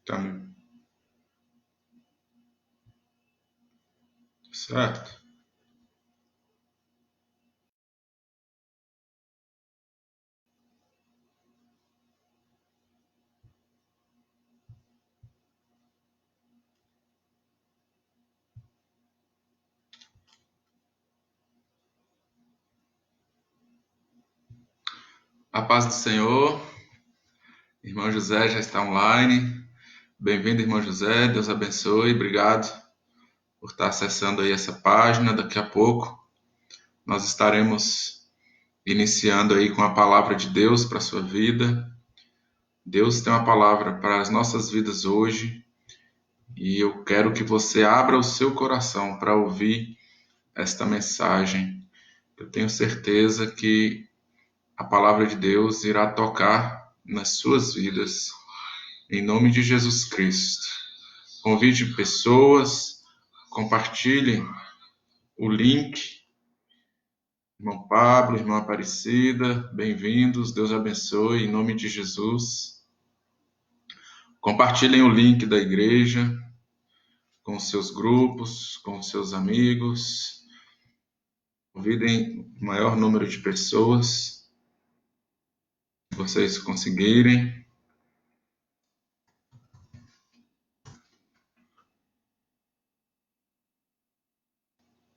Tá certo. A paz do Senhor. Irmão José já está online. Bem-vindo, irmão José. Deus abençoe. Obrigado por estar acessando aí essa página. Daqui a pouco nós estaremos iniciando aí com a palavra de Deus para a sua vida. Deus tem uma palavra para as nossas vidas hoje e eu quero que você abra o seu coração para ouvir esta mensagem. Eu tenho certeza que a palavra de Deus irá tocar nas suas vidas, em nome de Jesus Cristo. Convide pessoas, compartilhe o link. Irmão Pablo, irmã Aparecida, bem-vindos, Deus abençoe, em nome de Jesus. Compartilhem o link da igreja com os seus grupos, com os seus amigos. Convidem o maior número de pessoas que vocês conseguirem.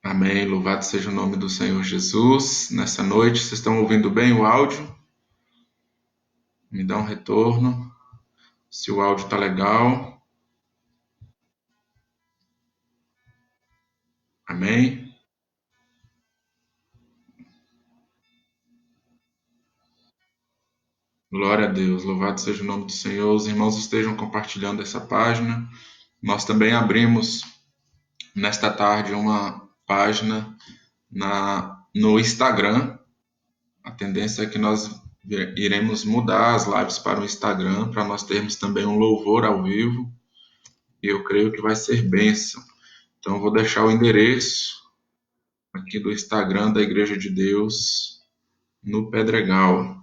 Amém. Louvado seja o nome do Senhor Jesus. Nessa noite, vocês estão ouvindo bem o áudio? Me dá um retorno. Se o áudio está legal. Amém. Glória a Deus. Louvado seja o nome do Senhor. Os irmãos estejam compartilhando essa página. Nós também abrimos nesta tarde uma página no Instagram. A tendência é que nós iremos mudar as lives para o Instagram, para nós termos também um louvor ao vivo. E eu creio que vai ser bênção. Então, eu vou deixar o endereço aqui do Instagram da Igreja de Deus no Pedregal,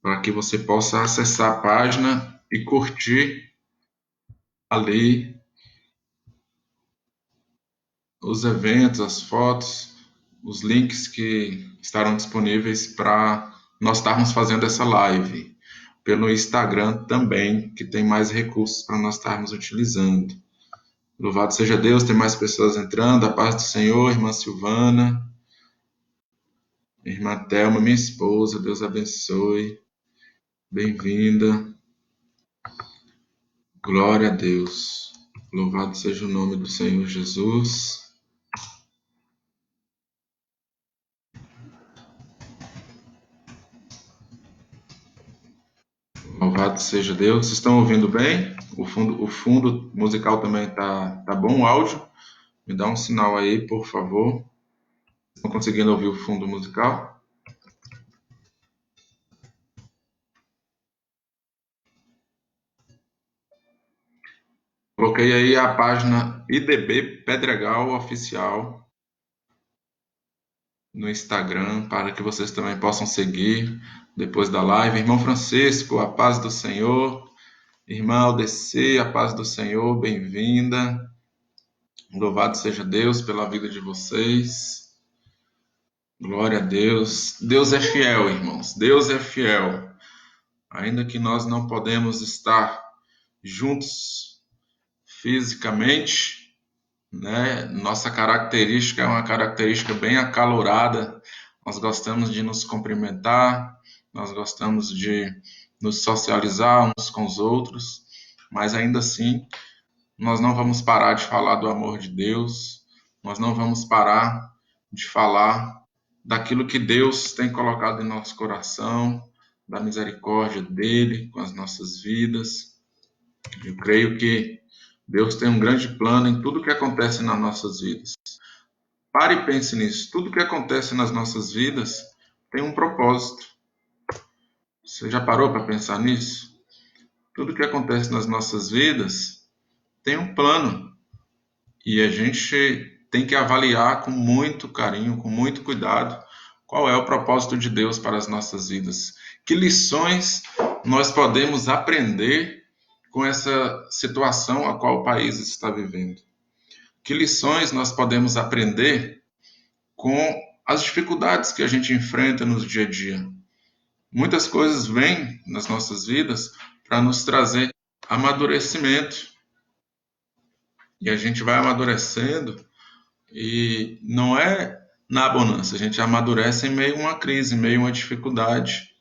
para que você possa acessar a página e curtir ali os eventos, as fotos, os links que estarão disponíveis para nós estarmos fazendo essa live. Pelo Instagram também, que tem mais recursos para nós estarmos utilizando. Louvado seja Deus, tem mais pessoas entrando. A paz do Senhor, irmã Silvana, irmã Thelma, minha esposa, Deus abençoe. Bem-vinda. Glória a Deus. Louvado seja o nome do Senhor Jesus. Louvado seja Deus. Vocês estão ouvindo bem? O fundo musical também tá bom, o áudio? Me dá um sinal aí, por favor. Estão conseguindo ouvir o fundo musical? Coloquei aí a página IDB Pedregal Oficial no Instagram, para que vocês também possam seguir depois da live. Irmão Francisco, a paz do Senhor. Irmã Aldeci, a paz do Senhor, bem-vinda. Louvado seja Deus pela vida de vocês. Glória a Deus. Deus é fiel, irmãos. Deus é fiel. Ainda que nós não podemos estar juntos fisicamente, né? Nossa característica é uma característica bem acalorada. Nós gostamos de nos cumprimentar, nós gostamos de nos socializar uns com os outros, mas ainda assim, nós não vamos parar de falar do amor de Deus, nós não vamos parar de falar daquilo que Deus tem colocado em nosso coração, da misericórdia dele com as nossas vidas. Eu creio que Deus tem um grande plano em tudo que acontece nas nossas vidas. Pare e pense nisso. Tudo que acontece nas nossas vidas tem um propósito. Você já parou para pensar nisso? Tudo que acontece nas nossas vidas tem um plano. E a gente tem que avaliar com muito carinho, com muito cuidado, Qual é o propósito de Deus para as nossas vidas? Que lições nós podemos aprender com essa situação a qual o país está vivendo? Que lições nós podemos aprender com as dificuldades que a gente enfrenta no dia a dia? Muitas coisas vêm nas nossas vidas para nos trazer amadurecimento. E a gente vai amadurecendo e não é na bonança, a gente amadurece em meio a uma crise, em meio a uma dificuldade.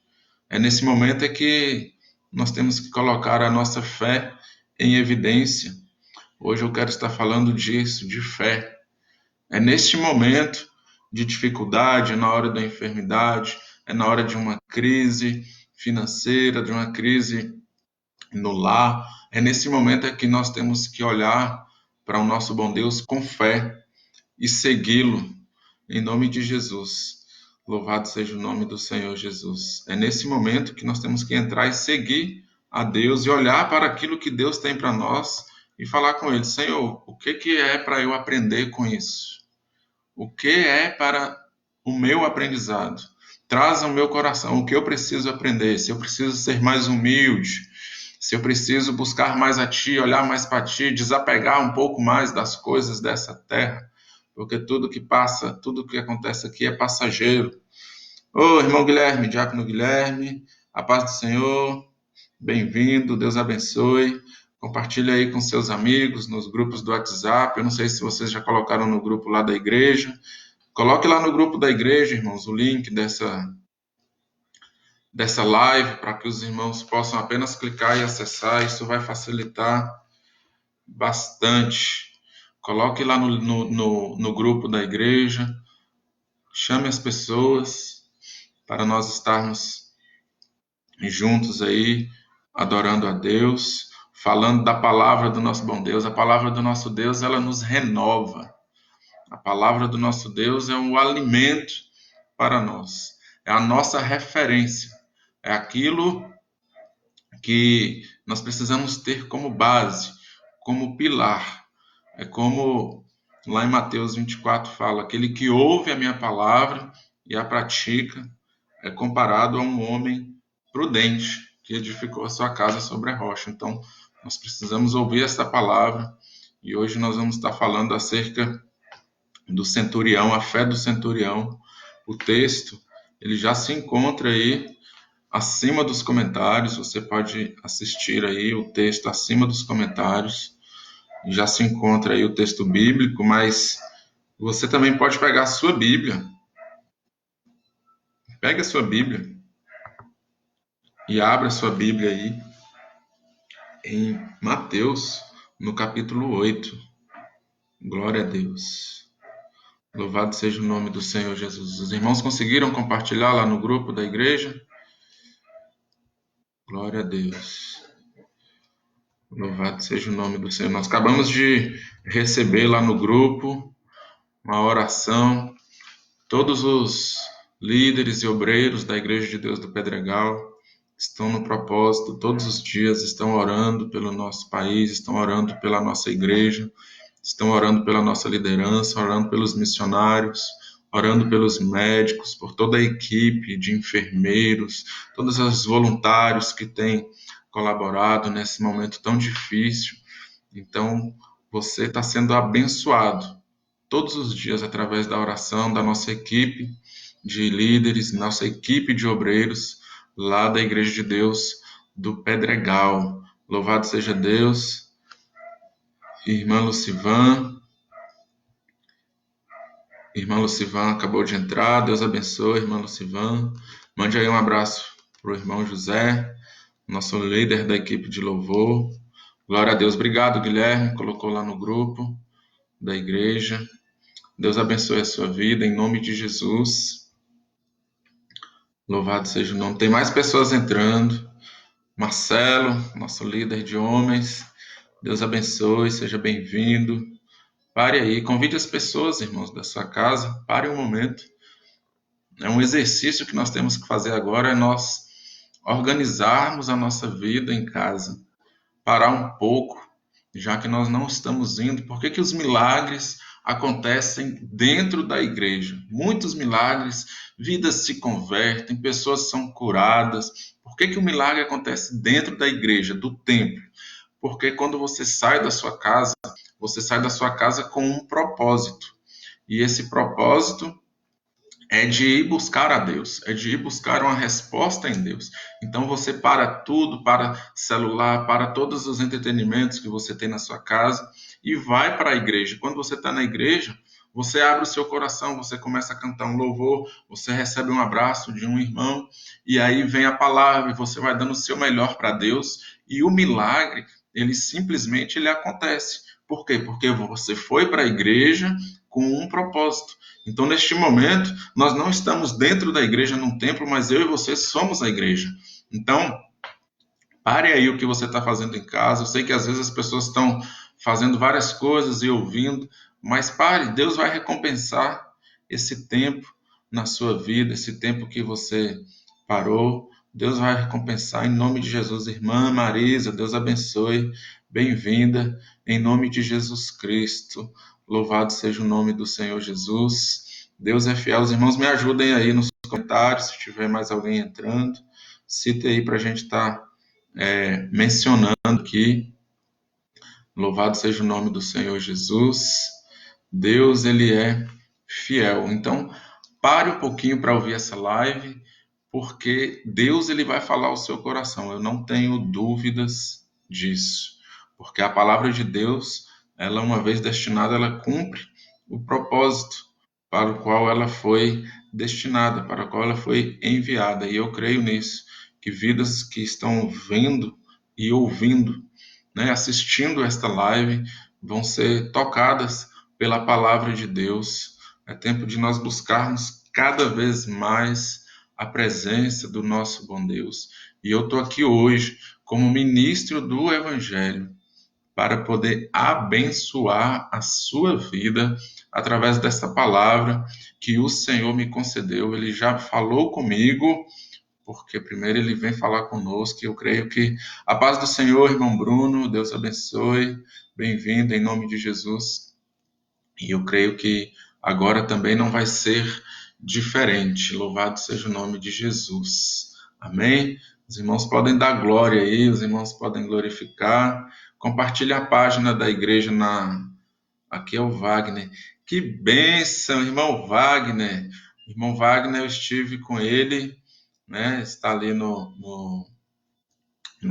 É nesse momento é que nós temos que colocar a nossa fé em evidência. Hoje eu quero estar falando disso, de fé. É neste momento de dificuldade, é na hora da enfermidade, é na hora de uma crise financeira, de uma crise no lar. É nesse momento é que nós temos que olhar para o nosso bom Deus com fé e segui-lo em nome de Jesus. Louvado seja o nome do Senhor Jesus. É nesse momento que nós temos que entrar e seguir a Deus e olhar para aquilo que Deus tem para nós e falar com Ele: Senhor, o que é para eu aprender com isso? O que é para o meu aprendizado? Traz ao meu coração o que eu preciso aprender. Se eu preciso ser mais humilde, se eu preciso buscar mais a Ti, olhar mais para Ti, desapegar um pouco mais das coisas dessa terra, porque tudo que passa, tudo que acontece aqui é passageiro. Ô, irmão Guilherme, diácono Guilherme, a paz do Senhor, bem-vindo, Deus abençoe. Compartilhe aí com seus amigos, nos grupos do WhatsApp. Eu não sei se vocês já colocaram no grupo lá da igreja. Coloque lá no grupo da igreja, irmãos, o link dessa live para que os irmãos possam apenas clicar e acessar. Isso vai facilitar bastante. Coloque lá no grupo da igreja. Chame as pessoas para nós estarmos juntos aí, adorando a Deus, falando da palavra do nosso bom Deus. A palavra do nosso Deus, ela nos renova. A palavra do nosso Deus é um alimento para nós. É a nossa referência. É aquilo que nós precisamos ter como base, como pilar. É como lá em Mateus 24 fala: aquele que ouve a minha palavra e a pratica é comparado a um homem prudente que edificou a sua casa sobre a rocha. Então, nós precisamos ouvir essa palavra e hoje nós vamos estar falando acerca do centurião, a fé do centurião. O texto, ele já se encontra aí acima dos comentários, você pode assistir aí o texto acima dos comentários, já se encontra aí o texto bíblico, mas você também pode pegar a sua Bíblia, pegue a sua Bíblia e abra a sua Bíblia aí em Mateus, no capítulo 8. Glória a Deus. Louvado seja o nome do Senhor Jesus. Os irmãos conseguiram compartilhar lá no grupo da igreja? Glória a Deus. Louvado seja o nome do Senhor. Nós acabamos de receber lá no grupo uma oração. Todos os líderes e obreiros da Igreja de Deus do Pedregal estão no propósito, todos os dias estão orando pelo nosso país, estão orando pela nossa igreja, estão orando pela nossa liderança, orando pelos missionários, orando pelos médicos, por toda a equipe de enfermeiros, todos os voluntários que têm colaborado nesse momento tão difícil. Então, você está sendo abençoado todos os dias através da oração da nossa equipe de líderes, nossa equipe de obreiros lá da Igreja de Deus do Pedregal. Louvado seja Deus. Irmã Lucivan acabou de entrar. Deus abençoe, irmã Lucivan. Mande aí um abraço para o irmão José, nosso líder da equipe de louvor. Glória a Deus. Obrigado, Guilherme. Colocou lá no grupo da igreja. Deus abençoe a sua vida, em nome de Jesus. Louvado seja o nome. Tem mais pessoas entrando. Marcelo, nosso líder de homens. Deus abençoe, seja bem-vindo. Pare aí, convide as pessoas, irmãos, da sua casa. Pare um momento. É um exercício que nós temos que fazer agora, é nós organizarmos a nossa vida em casa. Parar um pouco, já que nós não estamos indo. Por que os milagres acontecem dentro da igreja. Muitos milagres, vidas se convertem, pessoas são curadas. Por que o milagre acontece dentro da igreja, do templo? Porque quando você sai da sua casa com um propósito. E esse propósito é de ir buscar a Deus, é de ir buscar uma resposta em Deus. Então você para tudo, para celular, para todos os entretenimentos que você tem na sua casa e vai para a igreja. Quando você está na igreja, você abre o seu coração, você começa a cantar um louvor, você recebe um abraço de um irmão e aí vem a palavra e você vai dando o seu melhor para Deus e o milagre, ele acontece. Por quê? Porque você foi para a igreja com um propósito. Então, neste momento, nós não estamos dentro da igreja num templo, mas eu e você somos a igreja. Então, pare aí o que você está fazendo em casa. Eu sei que às vezes as pessoas estão fazendo várias coisas e ouvindo, mas pare, Deus vai recompensar esse tempo na sua vida, esse tempo que você parou. Deus vai recompensar em nome de Jesus. Irmã Marisa, Deus abençoe. Bem-vinda em nome de Jesus Cristo. Louvado seja o nome do Senhor Jesus. Deus é fiel. Os irmãos me ajudem aí nos comentários, se tiver mais alguém entrando. Cite aí para a gente estar mencionando aqui. Louvado seja o nome do Senhor Jesus. Deus, ele é fiel. Então, pare um pouquinho para ouvir essa live, porque Deus, ele vai falar ao seu coração. Eu não tenho dúvidas disso. Porque a palavra de Deus, ela uma vez destinada, ela cumpre o propósito para o qual ela foi destinada, para o qual ela foi enviada. E eu creio nisso, que vidas que estão vendo e ouvindo, né, assistindo esta live, vão ser tocadas pela palavra de Deus. É tempo de nós buscarmos cada vez mais a presença do nosso bom Deus. E eu estou aqui hoje como ministro do Evangelho para poder abençoar a sua vida através dessa palavra que o Senhor me concedeu. Ele já falou comigo, porque primeiro ele vem falar conosco, e eu creio que a paz do Senhor, irmão Bruno, Deus abençoe, bem-vindo em nome de Jesus, e eu creio que agora também não vai ser diferente, louvado seja o nome de Jesus, amém? Os irmãos podem dar glória aí, os irmãos podem glorificar, compartilhe a página da igreja aqui é o Wagner, que bênção, irmão Wagner, eu estive com ele, né? Está ali no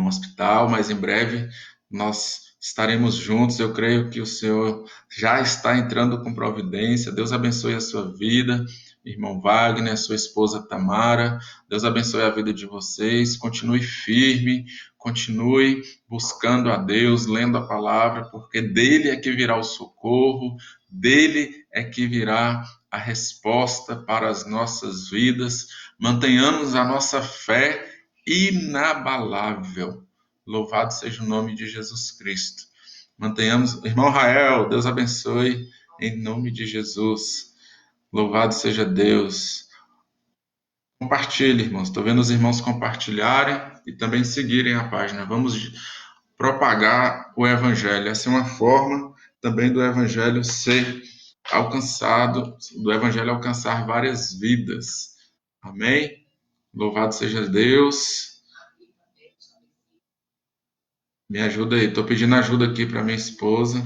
hospital, mas em breve nós estaremos juntos. Eu creio que o Senhor já está entrando com providência. Deus abençoe a sua vida, irmão Wagner, a sua esposa Tamara. Deus abençoe a vida de vocês. Continue firme, continue buscando a Deus, lendo a palavra, porque dele é que virá o socorro, dele é que virá a resposta para as nossas vidas. Mantenhamos a nossa fé inabalável. Louvado seja o nome de Jesus Cristo. Mantenhamos, irmão Rael, Deus abençoe em nome de Jesus. Louvado seja Deus. Compartilhe, irmãos. Estou vendo os irmãos compartilharem e também seguirem a página. Vamos propagar o Evangelho. Essa é uma forma também do Evangelho ser alcançado, do Evangelho alcançar várias vidas. Amém? Louvado seja Deus. Me ajuda aí. Estou pedindo ajuda aqui para minha esposa.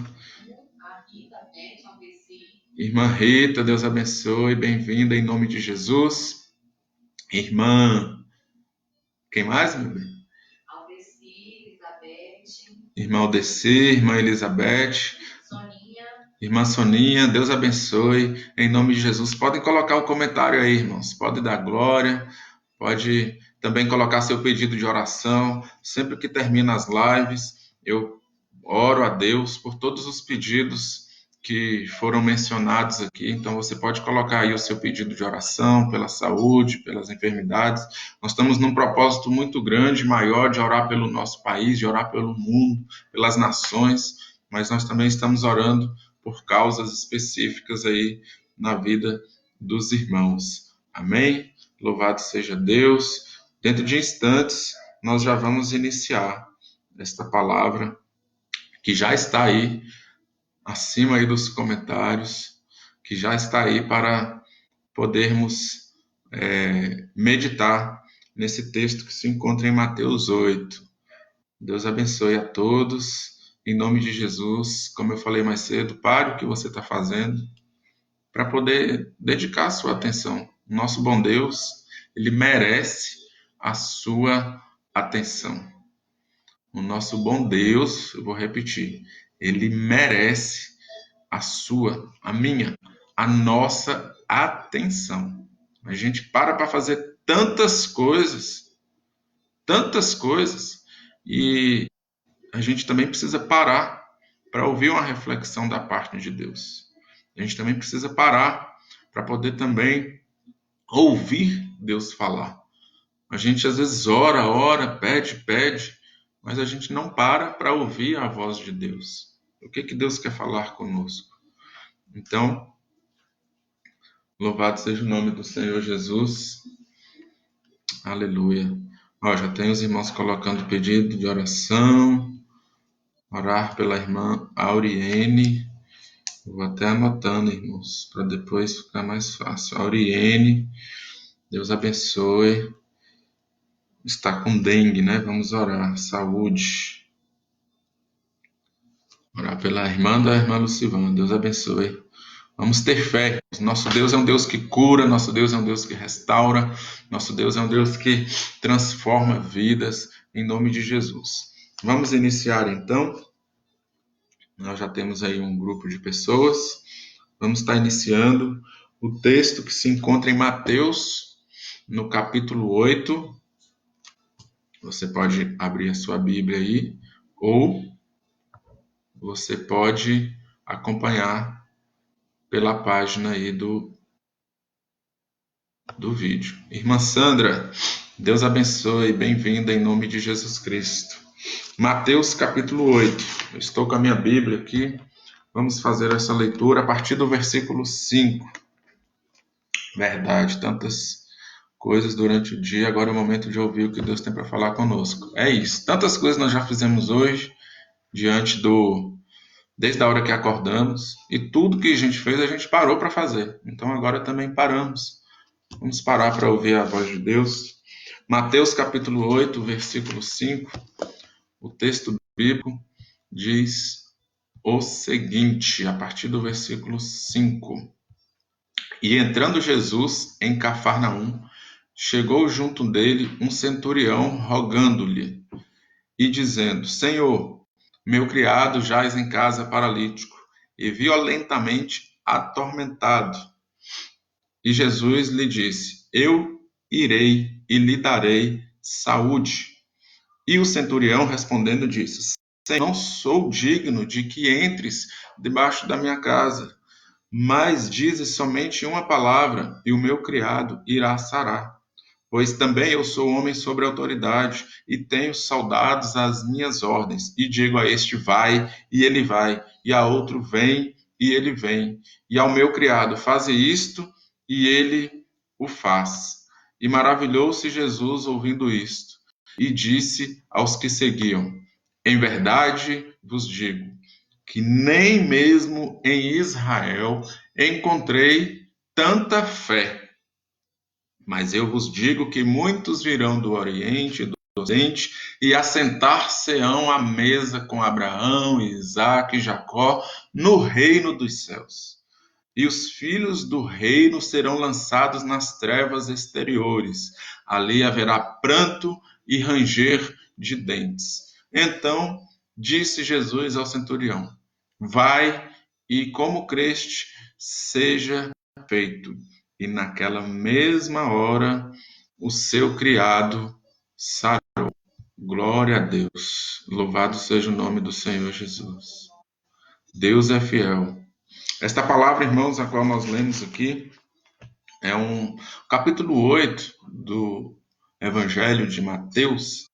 Irmã Rita, Deus abençoe. Bem-vinda em nome de Jesus. Irmã, quem mais, meu bem? Irmã Aldeci, irmã Elizabeth, irmã Soninha, Deus abençoe, em nome de Jesus. Podem colocar o comentário aí, irmãos, pode dar glória, pode também colocar seu pedido de oração. Sempre que termina as lives, eu oro a Deus por todos os pedidos que foram mencionados aqui. Então você pode colocar aí o seu pedido de oração pela saúde, pelas enfermidades. Nós estamos num propósito muito grande, maior, de orar pelo nosso país, de orar pelo mundo, pelas nações, mas nós também estamos orando por causas específicas aí na vida dos irmãos. Amém? Louvado seja Deus. Dentro de instantes, nós já vamos iniciar esta palavra que já está aí acima aí dos comentários, que já está aí para podermos meditar nesse texto que se encontra em Mateus 8. Deus abençoe a todos, em nome de Jesus. Como eu falei mais cedo, pare o que você está fazendo para poder dedicar a sua atenção. O nosso bom Deus, ele merece a sua atenção. O nosso bom Deus, eu vou repetir, ele merece a sua, a minha, a nossa atenção. A gente para fazer tantas coisas, e a gente também precisa parar para ouvir uma reflexão da parte de Deus. A gente também precisa parar para poder também ouvir Deus falar. A gente às vezes ora, pede, mas a gente não para ouvir a voz de Deus. O que Deus quer falar conosco? Então, louvado seja o nome do Senhor Jesus. Aleluia. Já tem os irmãos colocando pedido de oração. Orar pela irmã Auriene. Vou até anotando, irmãos, para depois ficar mais fácil. Auriene, Deus abençoe. Está com dengue, né? Vamos orar. Saúde. Orar pela irmã da irmã Lucivana. Deus abençoe. Vamos ter fé. Nosso Deus é um Deus que cura, nosso Deus é um Deus que restaura, nosso Deus é um Deus que transforma vidas, em nome de Jesus. Vamos iniciar então. Nós já temos aí um grupo de pessoas. Vamos estar iniciando o texto que se encontra em Mateus, no capítulo 8. Você pode abrir a sua Bíblia aí, ou você pode acompanhar pela página aí do vídeo. Irmã Sandra, Deus abençoe, bem-vinda em nome de Jesus Cristo. Mateus capítulo 8. Eu estou com a minha Bíblia aqui. Vamos fazer essa leitura a partir do versículo 5. Verdade, tantas coisas durante o dia, agora é o momento de ouvir o que Deus tem para falar conosco. É isso. Tantas coisas nós já fizemos hoje, desde a hora que acordamos, e tudo que a gente fez, a gente parou para fazer. Então agora também paramos. Vamos parar para ouvir a voz de Deus. Mateus capítulo 8, versículo 5, o texto bíblico diz o seguinte, a partir do versículo 5. E entrando Jesus em Cafarnaum, chegou junto dele um centurião rogando-lhe e dizendo: Senhor, meu criado jaz em casa paralítico e violentamente atormentado. E Jesus lhe disse: Eu irei e lhe darei saúde. E o centurião respondendo disse: Senhor, não sou digno de que entres debaixo da minha casa, mas dizes somente uma palavra e o meu criado irá sarar. Pois também eu sou homem sobre autoridade e tenho soldados às minhas ordens. E digo a este: vai, e ele vai, e a outro: vem, e ele vem. E ao meu criado: faze isto, e ele o faz. E maravilhou-se Jesus ouvindo isto, e disse aos que seguiam: em verdade vos digo, que nem mesmo em Israel encontrei tanta fé. Mas eu vos digo que muitos virão do Oriente e do Ocidente e assentar-se-ão à mesa com Abraão, Isaque e Jacó no reino dos céus. E os filhos do reino serão lançados nas trevas exteriores. Ali haverá pranto e ranger de dentes. Então disse Jesus ao centurião: vai e como creste, seja feito. E naquela mesma hora o seu criado sarou. Glória a Deus. Louvado seja o nome do Senhor Jesus. Deus é fiel. Esta palavra, irmãos, a qual nós lemos aqui, é um capítulo 8 do Evangelho de Mateus.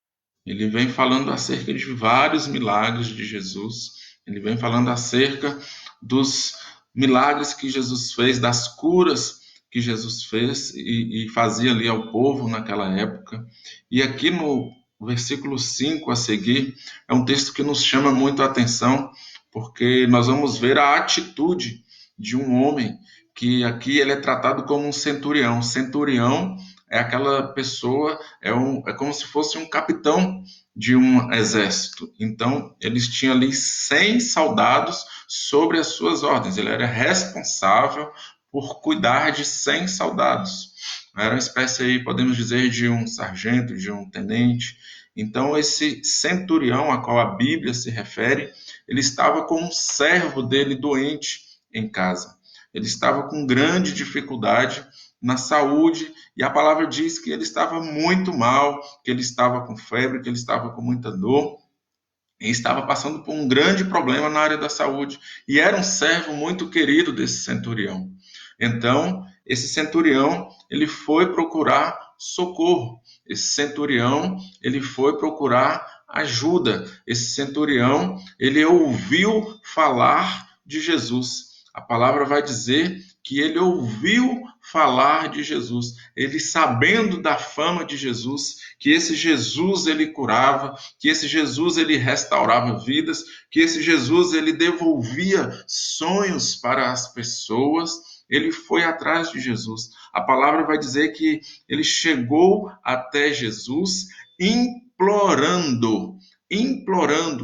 Ele vem falando acerca de vários milagres de Jesus. Ele vem falando acerca dos milagres que Jesus fez, das curas que Jesus fez e fazia ali ao povo naquela época. E aqui no versículo 5 a seguir, é um texto que nos chama muito a atenção, porque nós vamos ver a atitude de um homem que aqui ele é tratado como um centurião. Centurião é aquela pessoa, é como se fosse um capitão de um exército. Então, eles tinham ali 100 soldados sobre as suas ordens. Ele era responsável por cuidar de 100 soldados. Era uma espécie aí, podemos dizer, de um sargento, de um tenente. Então, esse centurião a qual a Bíblia se refere, ele estava com um servo dele doente em casa. Ele estava com grande dificuldade na saúde, e a palavra diz que ele estava muito mal, que ele estava com febre, que ele estava com muita dor, e estava passando por um grande problema na área da saúde. E era um servo muito querido desse centurião. Então, esse centurião, ele foi procurar socorro. Esse centurião, ele foi procurar ajuda. Esse centurião, ele ouviu falar de Jesus. A palavra vai dizer que ele ouviu falar de Jesus. Ele, sabendo da fama de Jesus, que esse Jesus ele curava, que esse Jesus ele restaurava vidas, que esse Jesus ele devolvia sonhos para as pessoas, ele foi atrás de Jesus. A palavra vai dizer que ele chegou até Jesus implorando,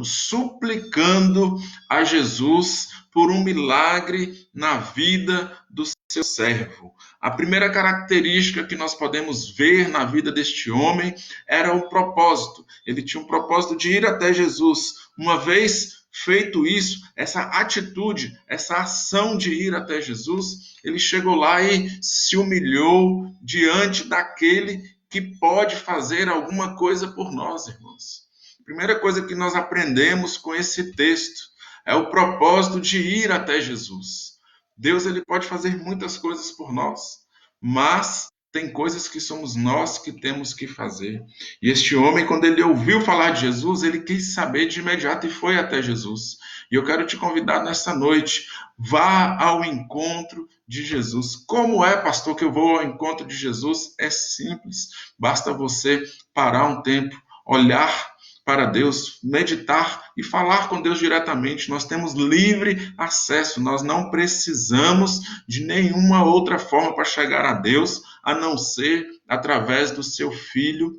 suplicando a Jesus por um milagre na vida do seu servo. A primeira característica que nós podemos ver na vida deste homem era o propósito. Ele tinha um propósito de ir até Jesus. Uma vez feito isso, essa atitude, essa ação de ir até Jesus, ele chegou lá e se humilhou diante daquele que pode fazer alguma coisa por nós, irmãos. A primeira coisa que nós aprendemos com esse texto é o propósito de ir até Jesus. Deus ele pode fazer muitas coisas por nós, mas tem coisas que somos nós que temos que fazer. E este homem, quando ele ouviu falar de Jesus, ele quis saber de imediato e foi até Jesus. E eu quero te convidar nessa noite, vá ao encontro de Jesus. Como é, pastor, que eu vou ao encontro de Jesus? É simples, basta você parar um tempo, olhar para Deus, meditar e falar com Deus diretamente. Nós temos livre acesso, nós não precisamos de nenhuma outra forma para chegar a Deus, a não ser através do seu Filho,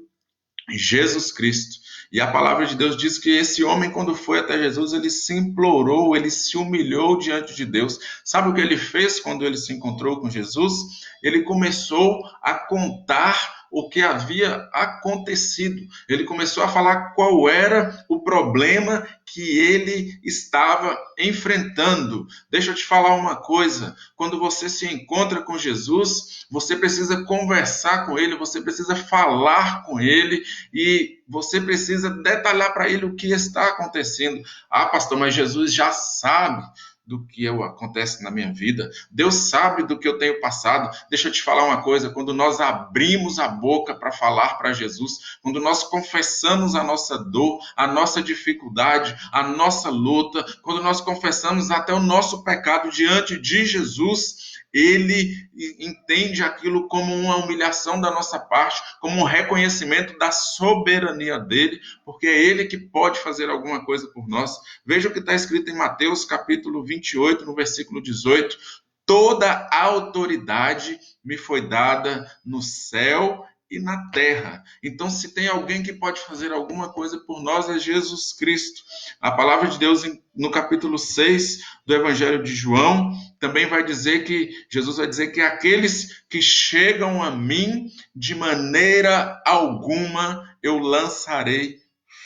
Jesus Cristo. E a palavra de Deus diz que esse homem, quando foi até Jesus, ele se implorou, ele se humilhou diante de Deus. Sabe o que ele fez quando ele se encontrou com Jesus? Ele começou a contar o que havia acontecido. Ele começou a falar qual era o problema que ele estava enfrentando. Deixa eu te falar uma coisa: quando você se encontra com Jesus, você precisa conversar com ele, você precisa falar com ele e você precisa detalhar para ele o que está acontecendo. Ah, pastor, mas Jesus já sabe do que acontece na minha vida. Deus sabe do que eu tenho passado. Deixa eu te falar uma coisa: quando nós abrimos a boca para falar para Jesus, quando nós confessamos a nossa dor, a nossa dificuldade, a nossa luta, quando nós confessamos até o nosso pecado diante de Jesus, ele entende aquilo como uma humilhação da nossa parte, como um reconhecimento da soberania dele, porque é ele que pode fazer alguma coisa por nós. Veja o que está escrito em Mateus capítulo 28, no versículo 18: toda a autoridade me foi dada no céu e na terra. Então, se tem alguém que pode fazer alguma coisa por nós, é Jesus Cristo. A palavra de Deus, no capítulo 6 do Evangelho de João, também vai dizer que, Jesus vai dizer que aqueles que chegam a mim, de maneira alguma eu lançarei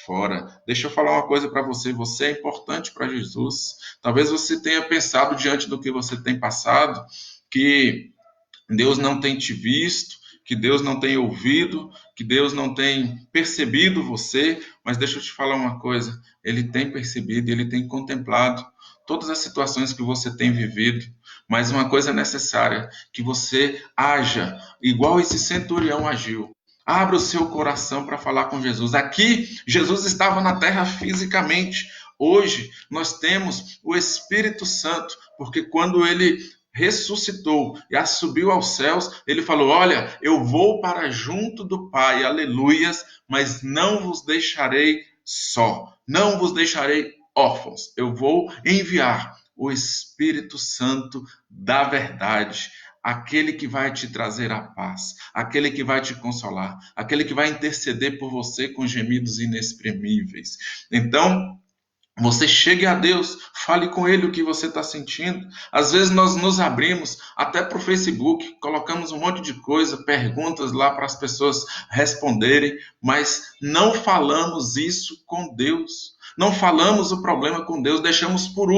fora. Deixa eu falar uma coisa para você: você é importante para Jesus. Talvez você tenha pensado, diante do que você tem passado, que Deus não tem te visto, que Deus não tem ouvido, que Deus não tem percebido você, mas deixa eu te falar uma coisa: Ele tem percebido, Ele tem contemplado todas as situações que você tem vivido, mas uma coisa é necessária: que você haja igual esse centurião agiu. Abra o seu coração para falar com Jesus. Aqui, Jesus estava na terra fisicamente. Hoje, nós temos o Espírito Santo, porque quando ele ressuscitou e subiu aos céus, ele falou: olha, eu vou para junto do Pai, aleluias, mas não vos deixarei só, não vos deixarei órfãos. Eu vou enviar o Espírito Santo da verdade, aquele que vai te trazer a paz, aquele que vai te consolar, aquele que vai interceder por você com gemidos inexprimíveis. Então, você chegue a Deus, fale com Ele o que você está sentindo. Às vezes nós nos abrimos até para o Facebook, colocamos um monte de coisa, perguntas lá para as pessoas responderem, mas não falamos isso com Deus. Não falamos o problema com Deus, deixamos por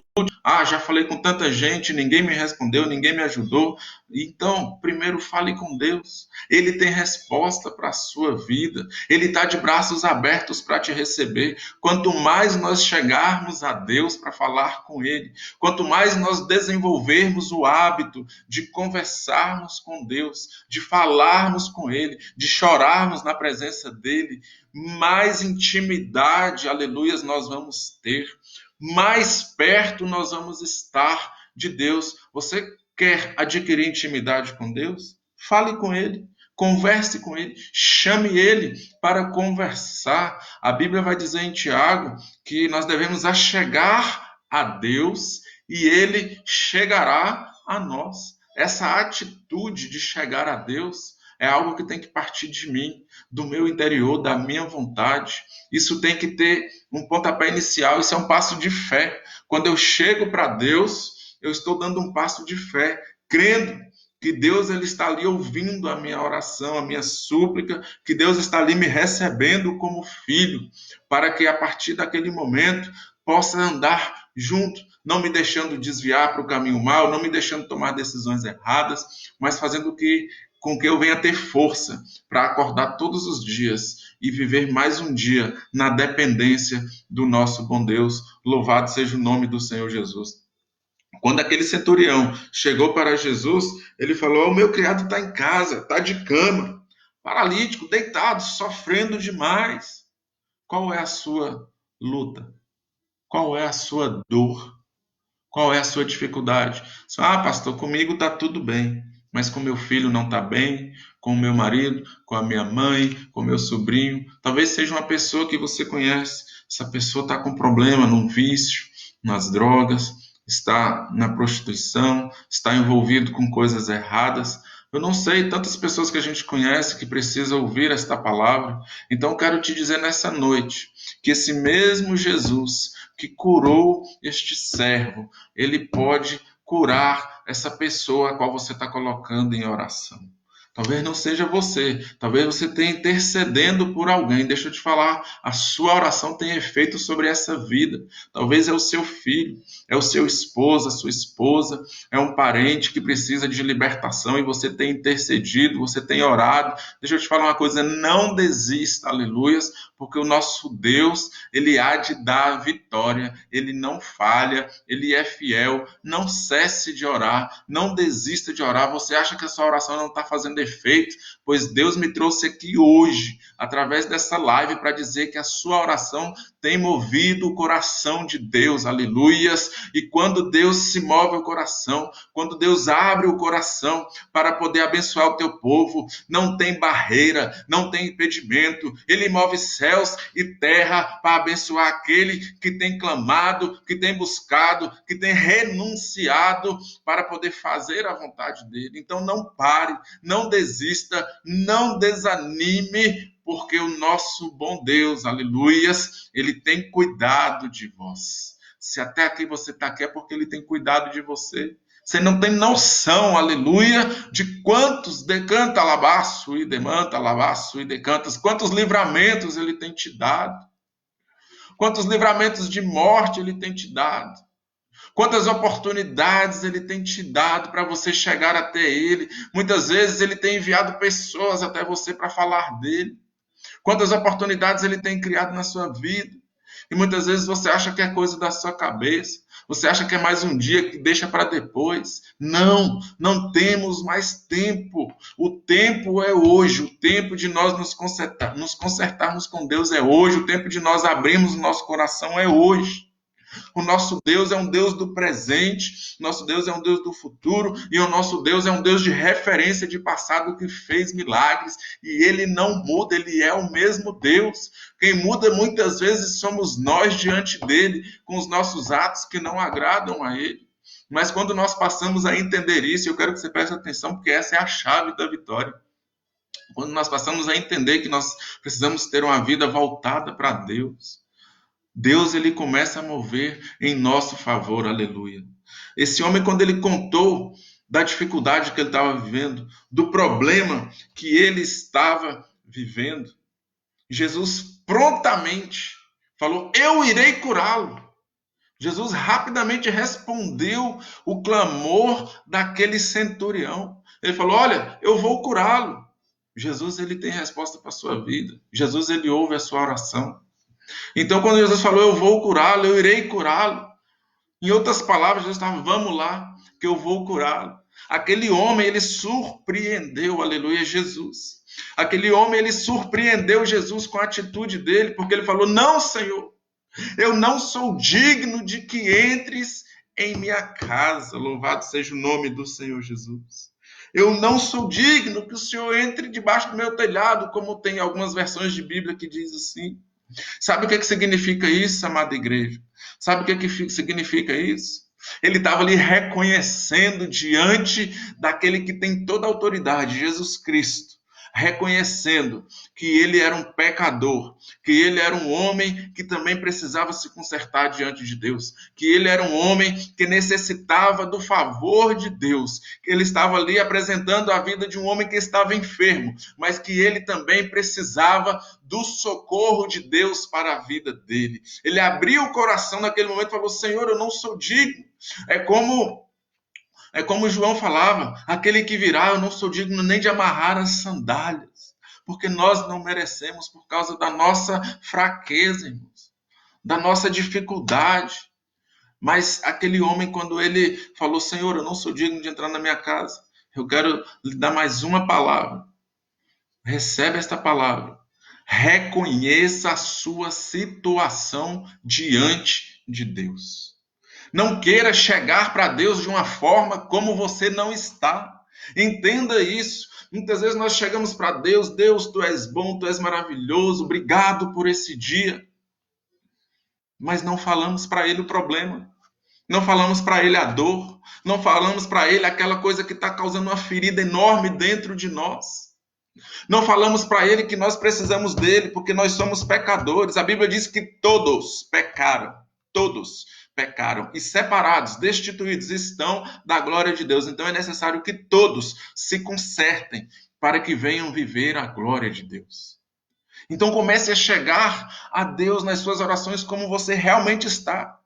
já falei com tanta gente, ninguém me respondeu, ninguém me ajudou. Então, primeiro fale com Deus. Ele tem resposta para a sua vida. Ele está de braços abertos para te receber. Quanto mais nós chegarmos a Deus para falar com Ele, quanto mais nós desenvolvermos o hábito de conversarmos com Deus, de falarmos com Ele, de chorarmos na presença dEle, mais intimidade, aleluias, nós vamos ter, mais perto nós vamos estar de Deus. Você quer adquirir intimidade com Deus? Fale com Ele, converse com Ele, chame Ele para conversar. A Bíblia vai dizer em Tiago que nós devemos achegar a Deus e Ele chegará a nós. Essa atitude de chegar a Deus é algo que tem que partir de mim, do meu interior, da minha vontade. Isso tem que ter um pontapé inicial, isso é um passo de fé. Quando eu chego para Deus, eu estou dando um passo de fé, crendo que Deus ele está ali ouvindo a minha oração, a minha súplica, que Deus está ali me recebendo como filho, para que a partir daquele momento possa andar junto, não me deixando desviar para o caminho mau, não me deixando tomar decisões erradas, mas fazendo com que eu venha ter força para acordar todos os dias e viver mais um dia na dependência do nosso bom Deus. Louvado seja o nome do Senhor Jesus. Quando aquele centurião chegou para Jesus, ele falou: o meu criado está em casa, está de cama, paralítico, deitado, sofrendo demais. Qual é a sua luta? Qual é a sua dor? Qual é a sua dificuldade? Pastor, comigo está tudo bem, mas com meu filho não está bem, com o meu marido, com a minha mãe, com o meu sobrinho. Talvez seja uma pessoa que você conhece. Essa pessoa está com problema num vício, nas drogas, está na prostituição, está envolvido com coisas erradas. Eu não sei, tantas pessoas que a gente conhece que precisam ouvir esta palavra. Então, eu quero te dizer nessa noite que esse mesmo Jesus que curou este servo, ele pode curar essa pessoa a qual você está colocando em oração. Talvez não seja você, talvez você tenha intercedendo por alguém. Deixa eu te falar, a sua oração tem efeito sobre essa vida. Talvez é o seu filho, é o seu esposo, a sua esposa, é um parente que precisa de libertação e você tem intercedido, você tem orado. Deixa eu te falar uma coisa, não desista, aleluias, porque o nosso Deus, ele há de dar a vitória, ele não falha, ele é fiel. Não cesse de orar, não desista de orar. Você acha que a sua oração não está fazendo efeito? Pois Deus me trouxe aqui hoje, através dessa live, para dizer que a sua oração tem movido o coração de Deus, aleluias. E quando Deus se move o coração, quando Deus abre o coração para poder abençoar o teu povo, não tem barreira, não tem impedimento. Ele move céus e terra para abençoar aquele que tem clamado, que tem buscado, que tem renunciado para poder fazer a vontade dele. Então não pare, não desista, não desanime, porque o nosso bom Deus, aleluias, ele tem cuidado de vós. Se até aqui você está aqui é porque ele tem cuidado de você. Você não tem noção, aleluia, de quantos decanta alabaço e demanta alabaço e decantas, quantos livramentos ele tem te dado, quantos livramentos de morte ele tem te dado, quantas oportunidades ele tem te dado para você chegar até ele. Muitas vezes ele tem enviado pessoas até você para falar dele. Quantas oportunidades ele tem criado na sua vida. E muitas vezes você acha que é coisa da sua cabeça. Você acha que é mais um dia que deixa para depois. Não, não temos mais tempo. O tempo é hoje. O tempo de nós nos consertarmos com Deus é hoje. O tempo de nós abrirmos o nosso coração é hoje. O nosso Deus é um Deus do presente, nosso Deus é um Deus do futuro, e o nosso Deus é um Deus de referência de passado que fez milagres, e ele não muda, ele é o mesmo Deus. Quem muda muitas vezes somos nós diante dele, com os nossos atos que não agradam a ele. Mas quando nós passamos a entender isso, eu quero que você preste atenção, porque essa é a chave da vitória. Quando nós passamos a entender que nós precisamos ter uma vida voltada para Deus, Deus ele começa a mover em nosso favor, aleluia. Esse homem, quando ele contou da dificuldade que ele estava vivendo, do problema que ele estava vivendo, Jesus prontamente falou: eu irei curá-lo. Jesus rapidamente respondeu o clamor daquele centurião. Ele falou: olha, eu vou curá-lo. Jesus ele tem resposta para a sua vida. Jesus ele ouve a sua oração. Então, quando Jesus falou, eu vou curá-lo, eu irei curá-lo. Em outras palavras, Jesus estava, vamos lá, que eu vou curá-lo. Aquele homem, ele surpreendeu, aleluia, Jesus. Aquele homem, ele surpreendeu Jesus com a atitude dele, porque ele falou, não, Senhor, eu não sou digno de que entres em minha casa. Louvado seja o nome do Senhor Jesus. Eu não sou digno que o Senhor entre debaixo do meu telhado, como tem algumas versões de Bíblia que diz assim. Sabe o que significa isso, amada igreja? Sabe o que significa isso? Ele estava ali reconhecendo diante daquele que tem toda a autoridade, Jesus Cristo, reconhecendo que ele era um pecador, que ele era um homem que também precisava se consertar diante de Deus, que ele era um homem que necessitava do favor de Deus, que ele estava ali apresentando a vida de um homem que estava enfermo, mas que ele também precisava do socorro de Deus para a vida dele. Ele abriu o coração naquele momento e falou, Senhor, eu não sou digno. É como João falava, aquele que virá, eu não sou digno nem de amarrar as sandálias, porque nós não merecemos por causa da nossa fraqueza, irmãos, da nossa dificuldade. Mas aquele homem, quando ele falou, Senhor, eu não sou digno de entrar na minha casa, eu quero lhe dar mais uma palavra. Recebe esta palavra. Reconheça a sua situação diante de Deus. Não queira chegar para Deus de uma forma como você não está. Entenda isso. Muitas vezes nós chegamos para Deus, Deus, tu és bom, tu és maravilhoso, obrigado por esse dia. Mas não falamos para Ele o problema. Não falamos para Ele a dor. Não falamos para Ele aquela coisa que está causando uma ferida enorme dentro de nós. Não falamos para Ele que nós precisamos dele, porque nós somos pecadores. A Bíblia diz que todos pecaram. Todos pecaram e separados, destituídos estão da glória de Deus. Então é necessário que todos se consertem para que venham viver a glória de Deus. Então comece a chegar a Deus nas suas orações como você realmente está.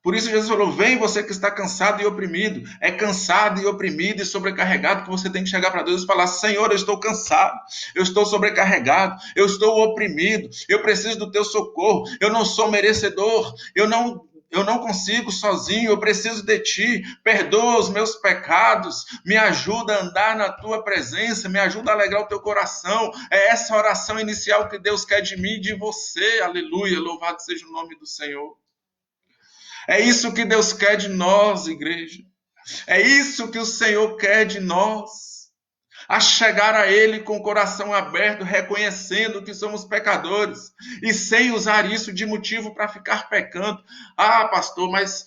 Por isso Jesus falou, vem você que está cansado e oprimido. É cansado e oprimido e sobrecarregado que você tem que chegar para Deus e falar, Senhor, eu estou cansado, eu estou sobrecarregado, eu estou oprimido, eu preciso do teu socorro, eu não sou merecedor, eu não consigo sozinho, eu preciso de ti, perdoa os meus pecados, me ajuda a andar na tua presença, me ajuda a alegrar o teu coração. É essa oração inicial que Deus quer de mim e de você, aleluia, louvado seja o nome do Senhor. É isso que Deus quer de nós, igreja. É isso que o Senhor quer de nós. A chegar a Ele com o coração aberto, reconhecendo que somos pecadores e sem usar isso de motivo para ficar pecando. Ah, pastor, mas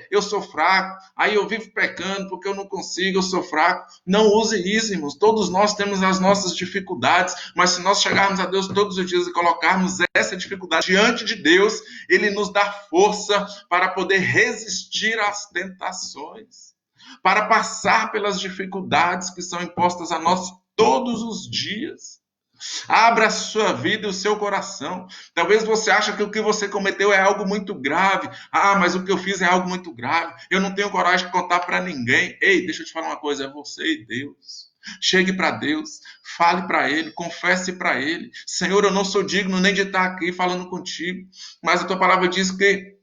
eu sou fraco, aí eu vivo pecando porque eu não consigo, eu sou fraco. Não use isso, irmãos. Todos nós temos as nossas dificuldades, mas se nós chegarmos a Deus todos os dias e colocarmos essa dificuldade diante de Deus, Ele nos dá força para poder resistir às tentações, para passar pelas dificuldades que são impostas a nós todos os dias. Abra a sua vida e o seu coração. Talvez você ache que o que você cometeu é algo muito grave. Ah, mas o que eu fiz é algo muito grave. Eu não tenho coragem de contar para ninguém. Ei, deixa eu te falar uma coisa, é você e Deus. Chegue para Deus, fale para Ele, confesse para Ele. Senhor, eu não sou digno nem de estar aqui falando contigo, mas a tua palavra diz que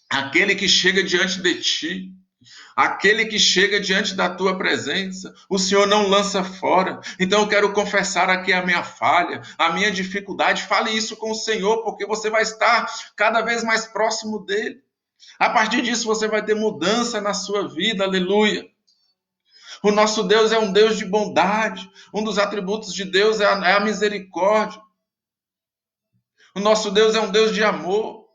aquele que chega diante de ti, aquele que chega diante da tua presença, o Senhor não lança fora. Então eu quero confessar aqui a minha falha, a minha dificuldade. Fale isso com o Senhor, porque você vai estar cada vez mais próximo dele. A partir disso você vai ter mudança na sua vida, aleluia. O nosso Deus é um Deus de bondade. Um dos atributos de Deus é a misericórdia. O nosso Deus é um Deus de amor.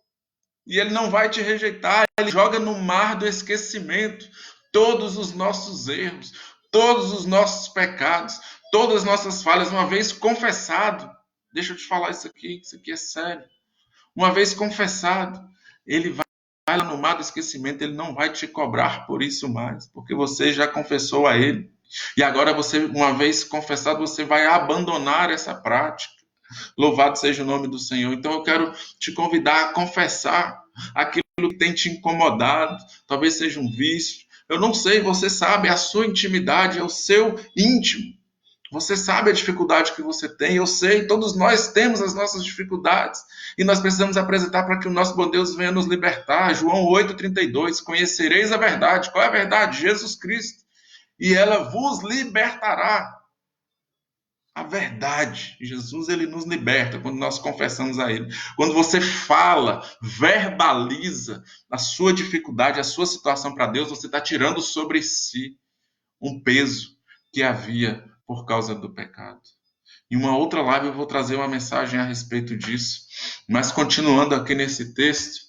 E Ele não vai te rejeitar. Ele joga no mar do esquecimento todos os nossos erros, todos os nossos pecados, todas as nossas falhas, uma vez confessado. Deixa eu te falar isso aqui é sério. Uma vez confessado, Ele vai lá no mar do esquecimento, Ele não vai te cobrar por isso mais, porque você já confessou a Ele. E agora você, uma vez confessado, você vai abandonar essa prática. Louvado seja o nome do Senhor. Então eu quero te convidar a confessar aquilo que tem te incomodado, talvez seja um vício. Eu não sei, você sabe, a sua intimidade é o seu íntimo. Você sabe a dificuldade que você tem, eu sei, todos nós temos as nossas dificuldades e nós precisamos apresentar para que o nosso bom Deus venha nos libertar. João 8,32, conhecereis a verdade. Qual é a verdade? Jesus Cristo. E ela vos libertará. A verdade. Jesus, ele nos liberta quando nós confessamos a ele. Quando você fala, verbaliza a sua dificuldade, a sua situação para Deus, você está tirando sobre si um peso que havia por causa do pecado. Em uma outra live eu vou trazer uma mensagem a respeito disso. Mas continuando aqui nesse texto,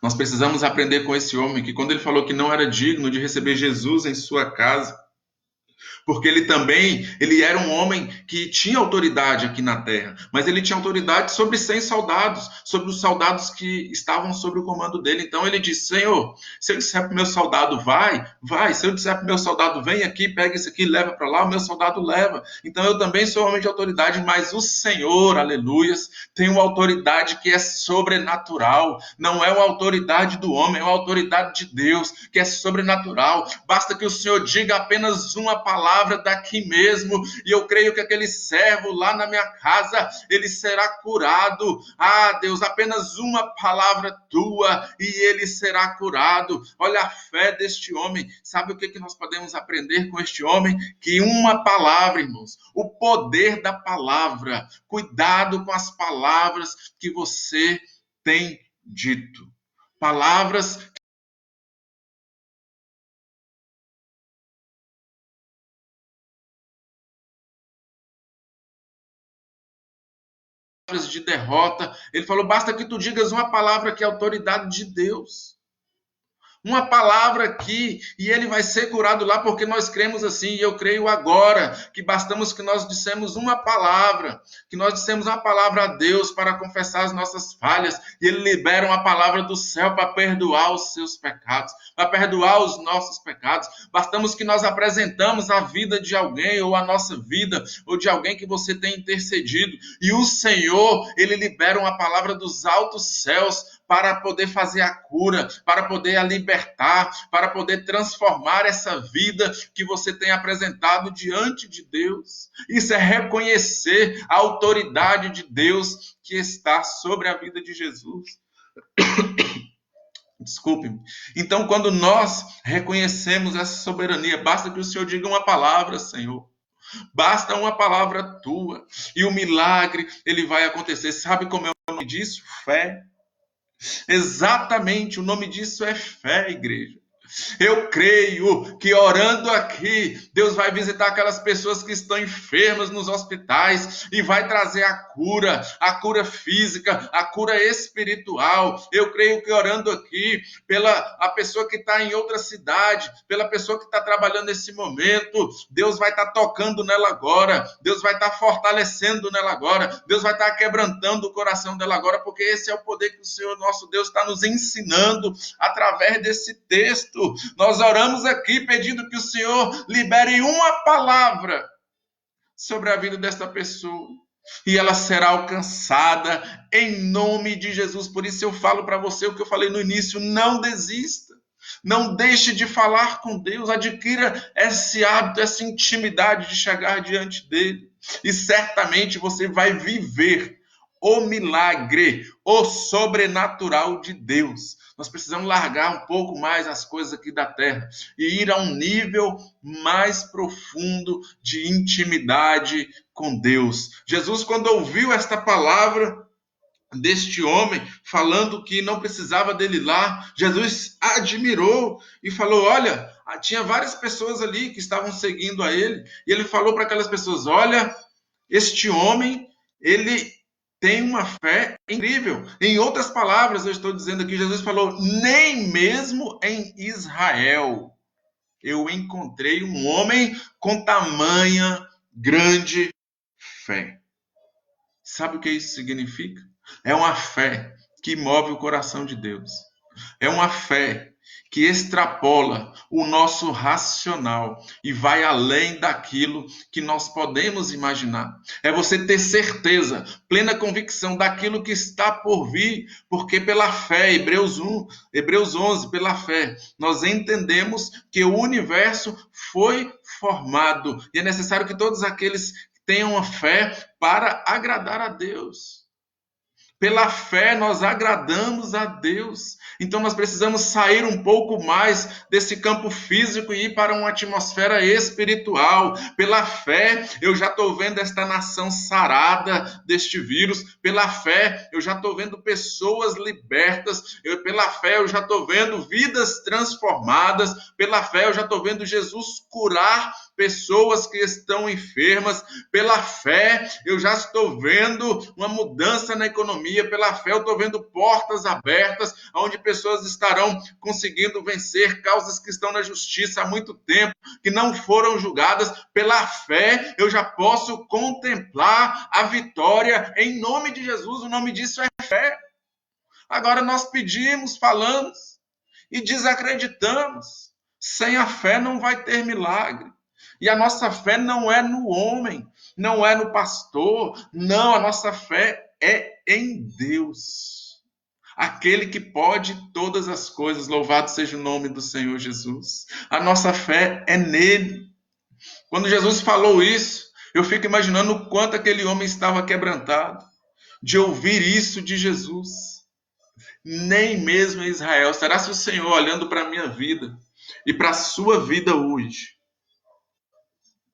nós precisamos aprender com esse homem que quando ele falou que não era digno de receber Jesus em sua casa, porque ele era um homem que tinha autoridade aqui na terra, mas ele tinha autoridade sobre 100 soldados, sobre os soldados que estavam sob o comando dele. Então ele disse: Senhor, se eu disser para o meu soldado vai, se eu disser para o meu soldado vem aqui, pega isso aqui, leva para lá, o meu soldado leva. Então eu também sou homem de autoridade, mas o Senhor, aleluias, tem uma autoridade que é sobrenatural, não é uma autoridade do homem, é uma autoridade de Deus, que é sobrenatural. Basta que o Senhor diga apenas uma palavra daqui mesmo, e eu creio que aquele servo lá na minha casa, ele será curado. Ah, Deus, apenas uma palavra tua e ele será curado. Olha a fé deste homem. Sabe o que nós podemos aprender com este homem? Que uma palavra, irmãos, o poder da palavra. Cuidado com as palavras que você tem dito. Palavras de derrota. Ele falou: basta que tu digas uma palavra que é autoridade de Deus. Uma palavra aqui e ele vai ser curado lá, porque nós cremos assim, e eu creio agora, que bastamos que nós dissemos uma palavra, que nós dissemos uma palavra a Deus para confessar as nossas falhas, e ele libera uma palavra do céu para perdoar os seus pecados, para perdoar os nossos pecados. Bastamos que nós apresentamos a vida de alguém, ou a nossa vida, ou de alguém que você tem intercedido, e o Senhor, ele libera uma palavra dos altos céus, para poder fazer a cura, para poder a libertar, para poder transformar essa vida que você tem apresentado diante de Deus. Isso é reconhecer a autoridade de Deus que está sobre a vida de Jesus. Desculpe-me. Então, quando nós reconhecemos essa soberania, basta que o Senhor diga uma palavra, Senhor. Basta uma palavra tua e o milagre, ele vai acontecer. Sabe como é o nome disso? Fé. Exatamente, o nome disso é fé, igreja. Eu creio que orando aqui, Deus vai visitar aquelas pessoas que estão enfermas nos hospitais e vai trazer a cura física, a cura espiritual. Eu creio que orando aqui, pela a pessoa que está em outra cidade, pela pessoa que está trabalhando nesse momento, Deus vai estar tocando nela agora, Deus vai estar fortalecendo nela agora, Deus vai estar quebrantando o coração dela agora, porque esse é o poder que o Senhor nosso Deus está nos ensinando através desse texto. Nós oramos aqui pedindo que o Senhor libere uma palavra sobre a vida desta pessoa e ela será alcançada em nome de Jesus. Por isso eu falo para você o que eu falei no início: não desista. Não deixe de falar com Deus, adquira esse hábito, essa intimidade de chegar diante dele. E certamente você vai viver o milagre, o sobrenatural de Deus. Nós precisamos largar um pouco mais as coisas aqui da terra e ir a um nível mais profundo de intimidade com Deus. Jesus, quando ouviu esta palavra, deste homem, falando que não precisava dele lá. Jesus admirou e falou: olha, tinha várias pessoas ali que estavam seguindo a ele, e ele falou para aquelas pessoas: olha, este homem, ele tem uma fé incrível. Em outras palavras, eu estou dizendo aqui, Jesus falou: nem mesmo em Israel eu encontrei um homem com tamanha grande fé. Sabe o que isso significa? É uma fé que move o coração de Deus. É uma fé que extrapola o nosso racional e vai além daquilo que nós podemos imaginar. É você ter certeza, plena convicção daquilo que está por vir, porque pela fé, Hebreus 11, pela fé, nós entendemos que o universo foi formado e é necessário que todos aqueles tenham a fé para agradar a Deus. Pela fé nós agradamos a Deus. Então nós precisamos sair um pouco mais desse campo físico e ir para uma atmosfera espiritual. Pela fé eu já estou vendo esta nação sarada deste vírus. Pela fé eu já estou vendo pessoas libertas. Pela fé eu já estou vendo vidas transformadas. Pela fé eu já estou vendo Jesus curar pessoas que estão enfermas. Pela fé eu já estou vendo uma mudança na economia. Pela fé eu estou vendo portas abertas, onde pessoas estarão conseguindo vencer causas que estão na justiça há muito tempo, que não foram julgadas. Pela fé eu já posso contemplar a vitória em nome de Jesus. O nome disso é fé. Agora nós pedimos, falamos e desacreditamos. Sem a fé não vai ter milagre. E a nossa fé não é no homem, não é no pastor, não, a nossa fé é em Deus. Aquele que pode todas as coisas, louvado seja o nome do Senhor Jesus. A nossa fé é nele. Quando Jesus falou isso, eu fico imaginando o quanto aquele homem estava quebrantado de ouvir isso de Jesus. Nem mesmo em Israel. Será se o Senhor, olhando para a minha vida e para a sua vida hoje,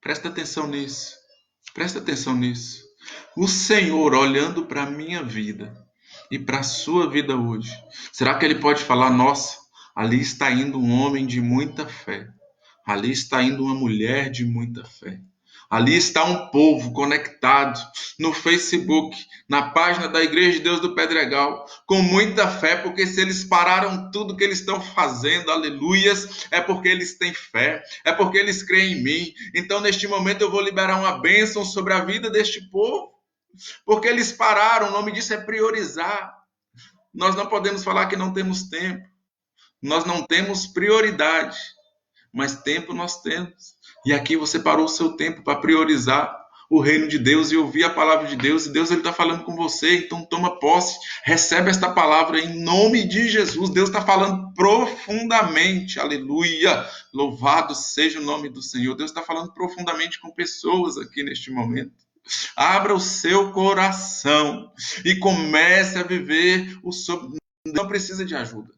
presta atenção nisso, presta atenção nisso. O Senhor, olhando para a minha vida e para a sua vida hoje, será que ele pode falar: nossa, ali está indo um homem de muita fé, ali está indo uma mulher de muita fé. Ali está um povo conectado no Facebook, na página da Igreja de Deus do Pedregal, com muita fé, porque se eles pararam tudo que eles estão fazendo, aleluias, é porque eles têm fé, é porque eles creem em mim. Então, neste momento, eu vou liberar uma bênção sobre a vida deste povo, porque eles pararam. O nome disso é priorizar. Nós não podemos falar que não temos tempo, nós não temos prioridade, mas tempo nós temos. E aqui você parou o seu tempo para priorizar o reino de Deus e ouvir a palavra de Deus. E Deus está falando com você, então toma posse, recebe esta palavra em nome de Jesus. Deus está falando profundamente, aleluia, louvado seja o nome do Senhor. Deus está falando profundamente com pessoas aqui neste momento. Abra o seu coração e comece a viver o sobre. Não precisa de ajuda.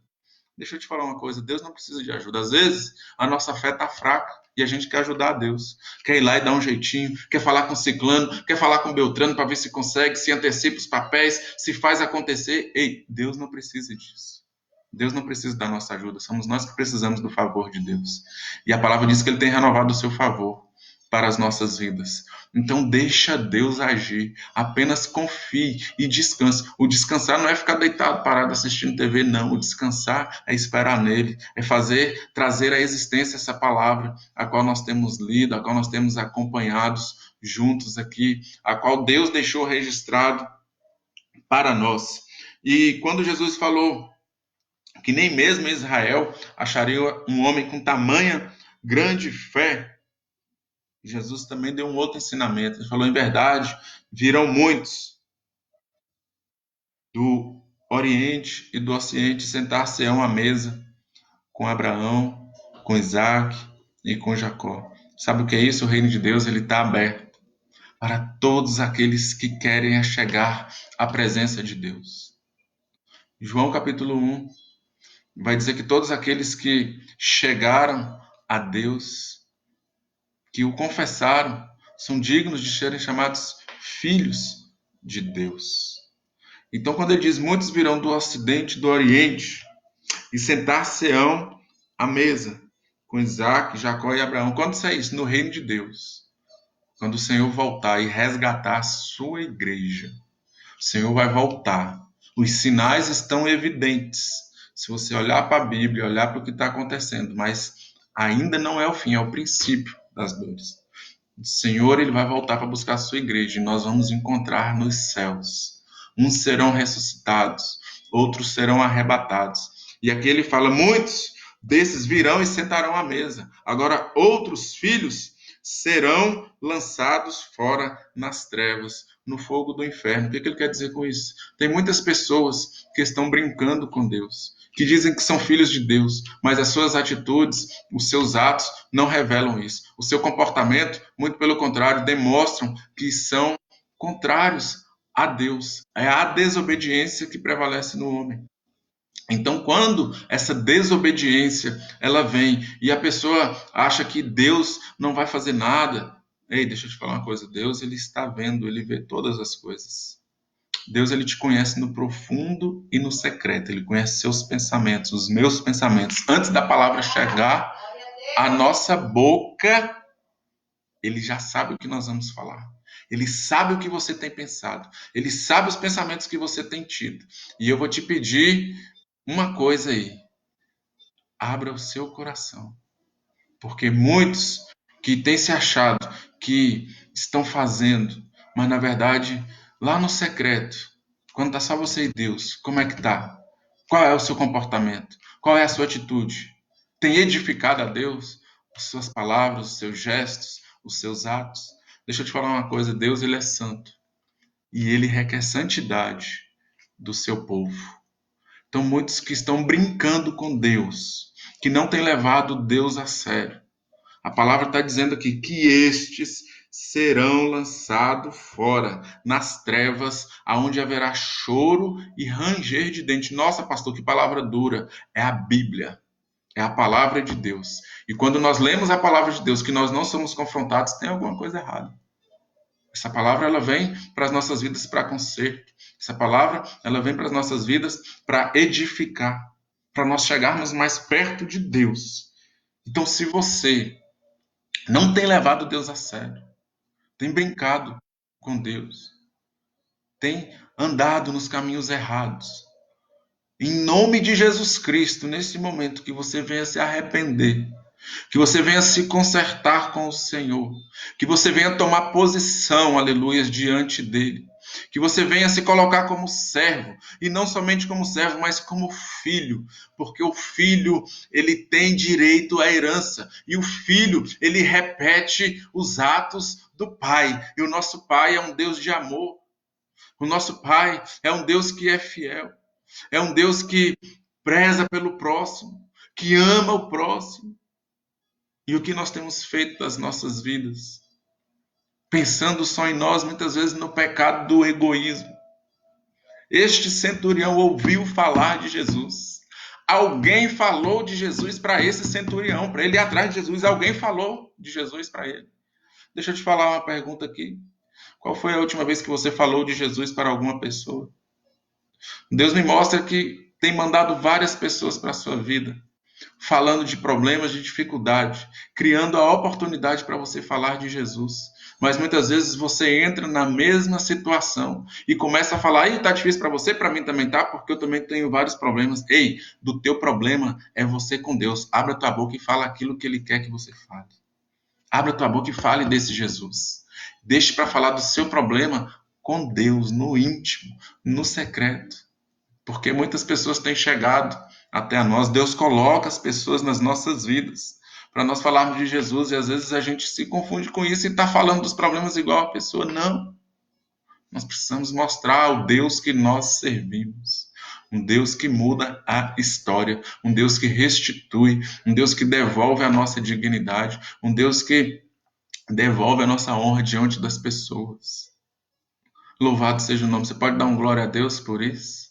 Deixa eu te falar uma coisa, Deus não precisa de ajuda. Às vezes, a nossa fé está fraca e a gente quer ajudar a Deus. Quer ir lá e dar um jeitinho, quer falar com ciclano, quer falar com Beltrano para ver se consegue, se antecipa os papéis, se faz acontecer. Ei, Deus não precisa disso. Deus não precisa da nossa ajuda, somos nós que precisamos do favor de Deus. E a palavra diz que Ele tem renovado o seu favor para as nossas vidas. Então deixa Deus agir, apenas confie e descanse. O descansar não é ficar deitado, parado assistindo TV, não. O descansar é esperar nele, é trazer à existência essa palavra, a qual nós temos lido, a qual nós temos acompanhados juntos aqui, a qual Deus deixou registrado para nós. E quando Jesus falou que nem mesmo em Israel acharia um homem com tamanha grande fé, Jesus também deu um outro ensinamento. Ele falou: em verdade, virão muitos do Oriente e do Ocidente sentar-se-ão à mesa com Abraão, com Isaac e com Jacó. Sabe o que é isso? O reino de Deus ele está aberto para todos aqueles que querem chegar à presença de Deus. João capítulo 1 vai dizer que todos aqueles que chegaram a Deus, que o confessaram, são dignos de serem chamados filhos de Deus. Então, quando ele diz, muitos virão do ocidente, do oriente, e sentar-se-ão à mesa, com Isaac, Jacó e Abraão. Quando isso é isso? No reino de Deus. Quando o Senhor voltar e resgatar a sua igreja. O Senhor vai voltar. Os sinais estão evidentes. Se você olhar para a Bíblia, olhar para o que está acontecendo, mas ainda não é o fim, é o princípio das dores. O Senhor, ele vai voltar para buscar a sua igreja e nós vamos encontrar nos céus. Uns serão ressuscitados, outros serão arrebatados. E aqui ele fala: muitos desses virão e sentarão à mesa. Agora, outros filhos serão lançados fora nas trevas, no fogo do inferno. O que ele quer dizer com isso? Tem muitas pessoas que estão brincando com Deus, que dizem que são filhos de Deus, mas as suas atitudes, os seus atos não revelam isso. O seu comportamento, muito pelo contrário, demonstram que são contrários a Deus. É a desobediência que prevalece no homem. Então, quando essa desobediência ela vem e a pessoa acha que Deus não vai fazer nada, ei, deixa eu te falar uma coisa, Deus ele está vendo, ele vê todas as coisas. Deus ele te conhece no profundo e no secreto, ele conhece seus pensamentos, os meus pensamentos. Antes da palavra chegar à nossa boca, ele já sabe o que nós vamos falar. Ele sabe o que você tem pensado. Ele sabe os pensamentos que você tem tido. E eu vou te pedir uma coisa aí. Abra o seu coração. Porque muitos que têm se achado que estão fazendo, mas na verdade, lá no secreto, quando está só você e Deus, como é que tá? Qual é o seu comportamento? Qual é a sua atitude? Tem edificado a Deus? As suas palavras, os seus gestos, os seus atos? Deixa eu te falar uma coisa, Deus ele é santo. E ele requer santidade do seu povo. Então, muitos que estão brincando com Deus, que não têm levado Deus a sério. A palavra está dizendo aqui que estes serão lançados fora, nas trevas, aonde haverá choro e ranger de dente. Nossa, pastor, que palavra dura. É a Bíblia, é a palavra de Deus. E quando nós lemos a palavra de Deus, que nós não somos confrontados, tem alguma coisa errada. Essa palavra ela vem para as nossas vidas para conserto. Essa palavra ela vem para as nossas vidas para edificar, para nós chegarmos mais perto de Deus. Então, se você não tem levado Deus a sério, tem brincado com Deus, tem andado nos caminhos errados, em nome de Jesus Cristo, nesse momento que você venha se arrepender, que você venha se consertar com o Senhor, que você venha tomar posição, aleluias, diante dele, que você venha se colocar como servo, e não somente como servo, mas como filho, porque o filho, ele tem direito à herança, e o filho, ele repete os atos do pai, e o nosso pai é um Deus de amor, o nosso pai é um Deus que é fiel, é um Deus que preza pelo próximo, que ama o próximo. E o que nós temos feito das nossas vidas? Pensando só em nós, muitas vezes no pecado do egoísmo. Este centurião ouviu falar de Jesus. Alguém falou de Jesus para esse centurião, para ele ir atrás de Jesus. Alguém falou de Jesus para ele. Deixa eu te falar uma pergunta aqui. Qual foi a última vez que você falou de Jesus para alguma pessoa? Deus me mostra que tem mandado várias pessoas para a sua vida, falando de problemas, de dificuldade, criando a oportunidade para você falar de Jesus. Mas muitas vezes você entra na mesma situação e começa a falar: "Ei, tá difícil para você, para mim também tá, porque eu também tenho vários problemas". Ei, do teu problema é você com Deus. Abra tua boca e fala aquilo que ele quer que você fale. Abra tua boca e fale desse Jesus. Deixe para falar do seu problema com Deus, no íntimo, no secreto. Porque muitas pessoas têm chegado até a nós. Deus coloca as pessoas nas nossas vidas para nós falarmos de Jesus e às vezes a gente se confunde com isso e está falando dos problemas igual a pessoa. Não. Nós precisamos mostrar o Deus que nós servimos. Um Deus que muda a história, um Deus que restitui, um Deus que devolve a nossa dignidade, um Deus que devolve a nossa honra diante das pessoas. Louvado seja o nome. Você pode dar um glória a Deus por isso?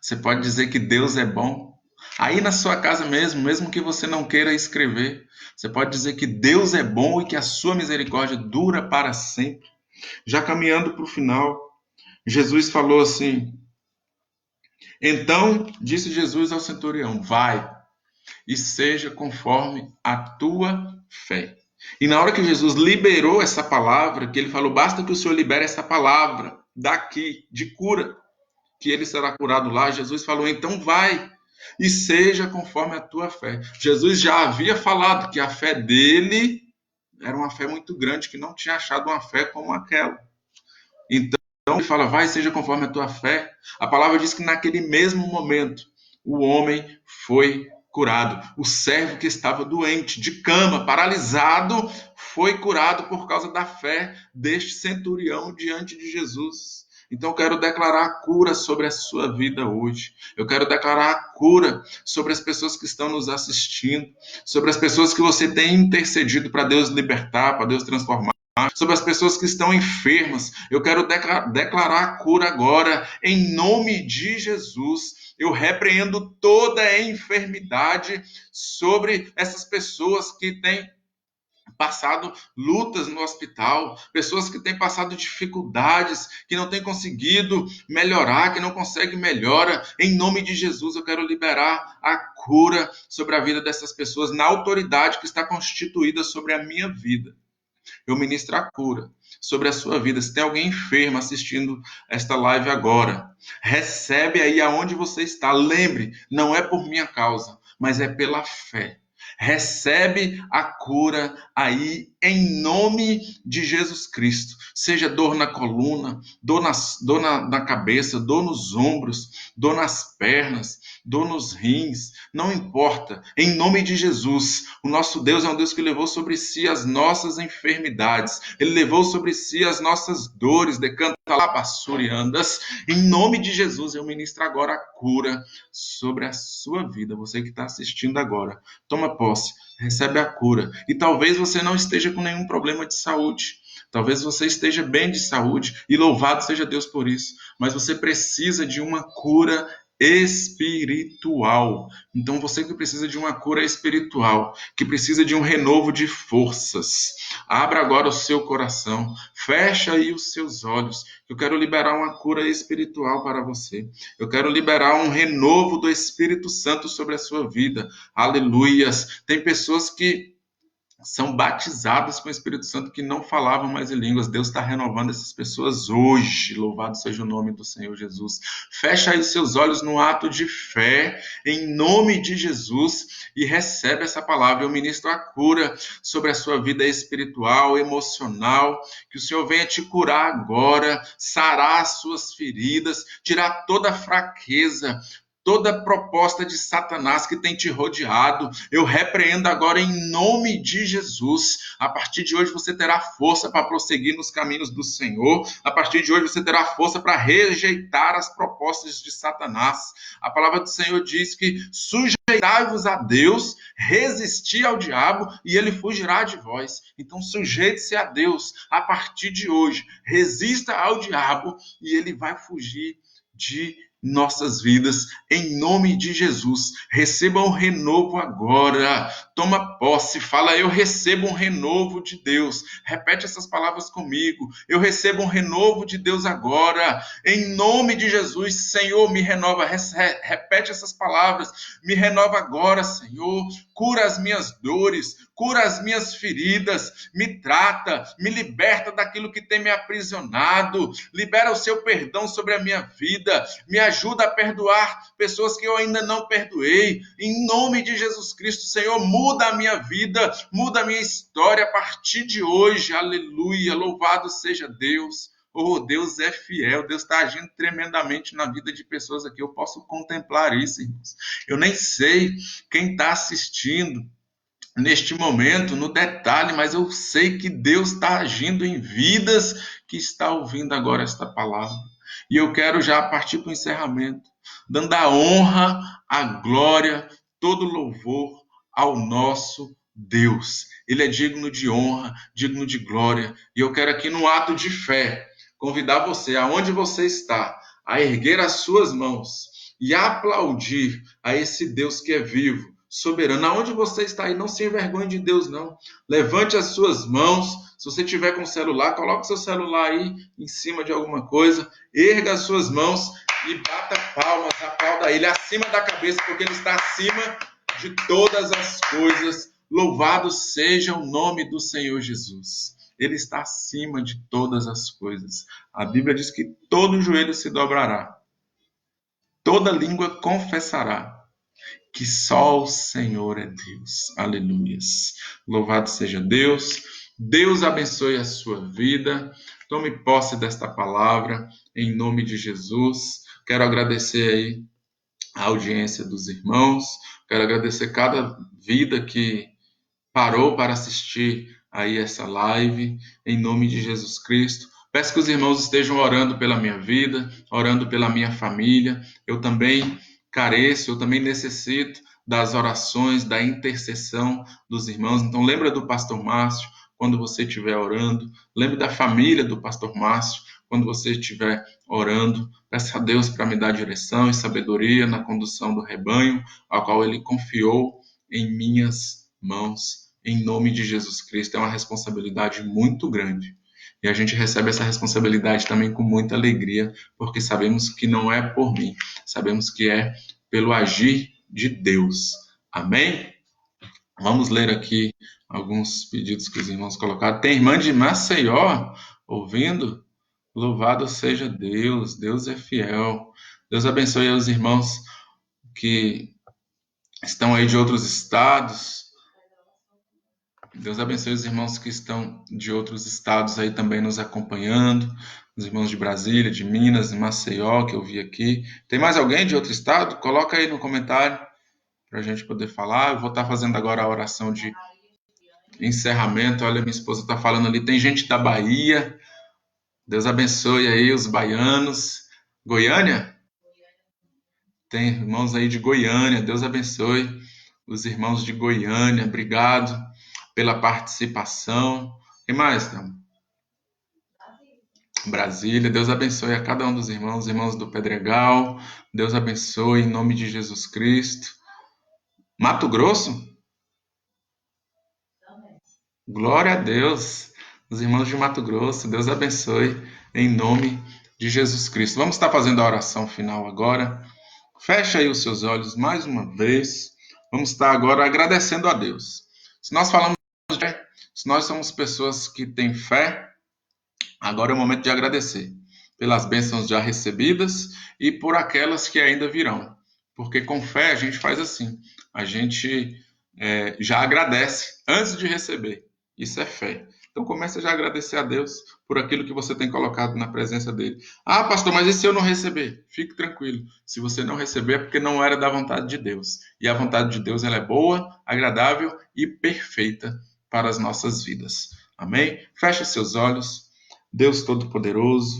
Você pode dizer que Deus é bom. Aí na sua casa mesmo, mesmo que você não queira escrever, você pode dizer que Deus é bom e que a sua misericórdia dura para sempre. Já caminhando para o final, Jesus falou assim: Então disse Jesus ao centurião: vai e seja conforme a tua fé. E na hora que Jesus liberou essa palavra, que ele falou: basta que o Senhor libere essa palavra daqui, de cura, que ele será curado lá. Jesus falou: então vai e seja conforme a tua fé. Jesus já havia falado que a fé dele era uma fé muito grande, que não tinha achado uma fé como aquela. Então ele fala: vai, seja conforme a tua fé. A palavra diz que naquele mesmo momento o homem foi curado. O servo que estava doente, de cama, paralisado, foi curado por causa da fé deste centurião diante de Jesus. Então eu quero declarar a cura sobre a sua vida hoje. Eu quero declarar a cura sobre as pessoas que estão nos assistindo, sobre as pessoas que você tem intercedido para Deus libertar, para Deus transformar, sobre as pessoas que estão enfermas. Eu quero declarar a cura agora, em nome de Jesus. Eu repreendo toda a enfermidade sobre essas pessoas que têm passado lutas no hospital, pessoas que têm passado dificuldades, que não têm conseguido melhorar, que não conseguem melhora. Em nome de Jesus, eu quero liberar a cura sobre a vida dessas pessoas, na autoridade que está constituída sobre a minha vida. Eu ministro a cura sobre a sua vida. Se tem alguém enfermo assistindo esta live agora, recebe aí aonde você está. Lembre, não é por minha causa, mas é pela fé. Recebe a cura aí em nome de Jesus Cristo. Seja dor na coluna, dor na cabeça, dor nos ombros, dor nas pernas, dor nos rins, não importa. Em nome de Jesus, o nosso Deus é um Deus que levou sobre si as nossas enfermidades. Ele levou sobre si as nossas dores, decantalabassuriandas. Em nome de Jesus, eu ministro agora a cura sobre a sua vida. Você que está assistindo agora, toma posse, recebe a cura. E talvez você não esteja com nenhum problema de saúde. Talvez você esteja bem de saúde, e louvado seja Deus por isso. Mas você precisa de uma cura espiritual. Então você que precisa de uma cura espiritual, que precisa de um renovo de forças, abra agora o seu coração, fecha aí os seus olhos. Eu quero liberar uma cura espiritual para você. Eu quero liberar um renovo do Espírito Santo sobre a sua vida. Aleluias. Tem pessoas que são batizadas com o Espírito Santo que não falavam mais em línguas. Deus está renovando essas pessoas hoje. Louvado seja o nome do Senhor Jesus. Fecha aí os seus olhos no ato de fé, em nome de Jesus, e recebe essa palavra. Eu ministro a cura sobre a sua vida espiritual, emocional. Que o Senhor venha te curar agora, sarar as suas feridas, tirar toda a fraqueza, toda proposta de Satanás que tem te rodeado. Eu repreendo agora em nome de Jesus. A partir de hoje você terá força para prosseguir nos caminhos do Senhor. A partir de hoje você terá força para rejeitar as propostas de Satanás. A palavra do Senhor diz que sujeitai-vos a Deus, resisti ao diabo e ele fugirá de vós. Então sujeite-se a Deus a partir de hoje. Resista ao diabo e ele vai fugir de nossas vidas, em nome de Jesus. Receba um renovo agora. Toma posse, fala: eu recebo um renovo de Deus. Repete essas palavras comigo: eu recebo um renovo de Deus agora, em nome de Jesus. Senhor, me renova. Repete essas palavras: me renova agora, Senhor. Cura as minhas dores, cura as minhas feridas, me trata, me liberta daquilo que tem me aprisionado, libera o seu perdão sobre a minha vida, me ajuda a perdoar pessoas que eu ainda não perdoei. Em nome de Jesus Cristo, Senhor, muda a minha vida, muda a minha história a partir de hoje. Aleluia, louvado seja Deus. Oh, Deus é fiel, Deus está agindo tremendamente na vida de pessoas aqui. Eu posso contemplar isso, irmãos. Eu nem sei quem está assistindo neste momento, no detalhe, mas eu sei que Deus está agindo em vidas que está ouvindo agora esta palavra. E eu quero já partir para o encerramento, dando a honra, a glória, todo louvor ao nosso Deus. Ele é digno de honra, digno de glória. E eu quero aqui, no ato de fé, convidar você, aonde você está, a erguer as suas mãos e aplaudir a esse Deus que é vivo, soberano. Aonde você está aí, não se envergonhe de Deus, não. Levante as suas mãos. Se você tiver com o celular, coloque seu celular aí em cima de alguma coisa, erga as suas mãos e bata palmas, aplauda ele acima da cabeça, porque ele está acima de todas as coisas. Louvado seja o nome do Senhor Jesus. Ele está acima de todas as coisas. A Bíblia diz que todo joelho se dobrará, toda língua confessará que só o Senhor é Deus. Aleluias. Louvado seja Deus. Deus abençoe a sua vida. Tome posse desta palavra em nome de Jesus. Quero agradecer aí a audiência dos irmãos. Quero agradecer cada vida que parou para assistir aí essa live em nome de Jesus Cristo. Peço que os irmãos estejam orando pela minha vida, orando pela minha família. Eu também careço, eu também necessito das orações, da intercessão dos irmãos. Então lembra do pastor Márcio quando você estiver orando. Lembre da família do pastor Márcio quando você estiver orando. Peça a Deus para me dar direção e sabedoria na condução do rebanho, ao qual ele confiou em minhas mãos. Em nome de Jesus Cristo, é uma responsabilidade muito grande. E a gente recebe essa responsabilidade também com muita alegria, porque sabemos que não é por mim, sabemos que é pelo agir de Deus. Amém? Vamos ler aqui alguns pedidos que os irmãos colocaram. Tem irmã de Maceió ouvindo? Louvado seja Deus, Deus é fiel. Deus abençoe os irmãos que estão aí de outros estados. Deus abençoe os irmãos que estão de outros estados aí também nos acompanhando. Os irmãos de Brasília, de Minas, de Maceió, que eu vi aqui. Tem mais alguém de outro estado? Coloca aí no comentário para a gente poder falar. Eu vou estar fazendo agora a oração de encerramento. Olha, minha esposa está falando ali. Tem gente da Bahia. Deus abençoe aí os baianos. Goiânia? Tem irmãos aí de Goiânia. Deus abençoe os irmãos de Goiânia. Obrigado pela participação. E mais, então? Brasília. Deus abençoe a cada um dos irmãos, os irmãos do Pedregal. Deus abençoe em nome de Jesus Cristo. Mato Grosso? Glória a Deus. Os irmãos de Mato Grosso, Deus abençoe em nome de Jesus Cristo. Vamos estar fazendo a oração final agora. Feche aí os seus olhos mais uma vez. Vamos estar agora agradecendo a Deus. Se nós falamos de fé, se nós somos pessoas que têm fé, agora é o momento de agradecer pelas bênçãos já recebidas e por aquelas que ainda virão. Porque com fé a gente faz assim, a gente já agradece antes de receber. Isso é fé. Então comece a já agradecer a Deus por aquilo que você tem colocado na presença dele. Ah, pastor, mas e se eu não receber? Fique tranquilo. Se você não receber é porque não era da vontade de Deus. E a vontade de Deus ela é boa, agradável e perfeita para as nossas vidas. Amém? Feche seus olhos. Deus Todo-Poderoso,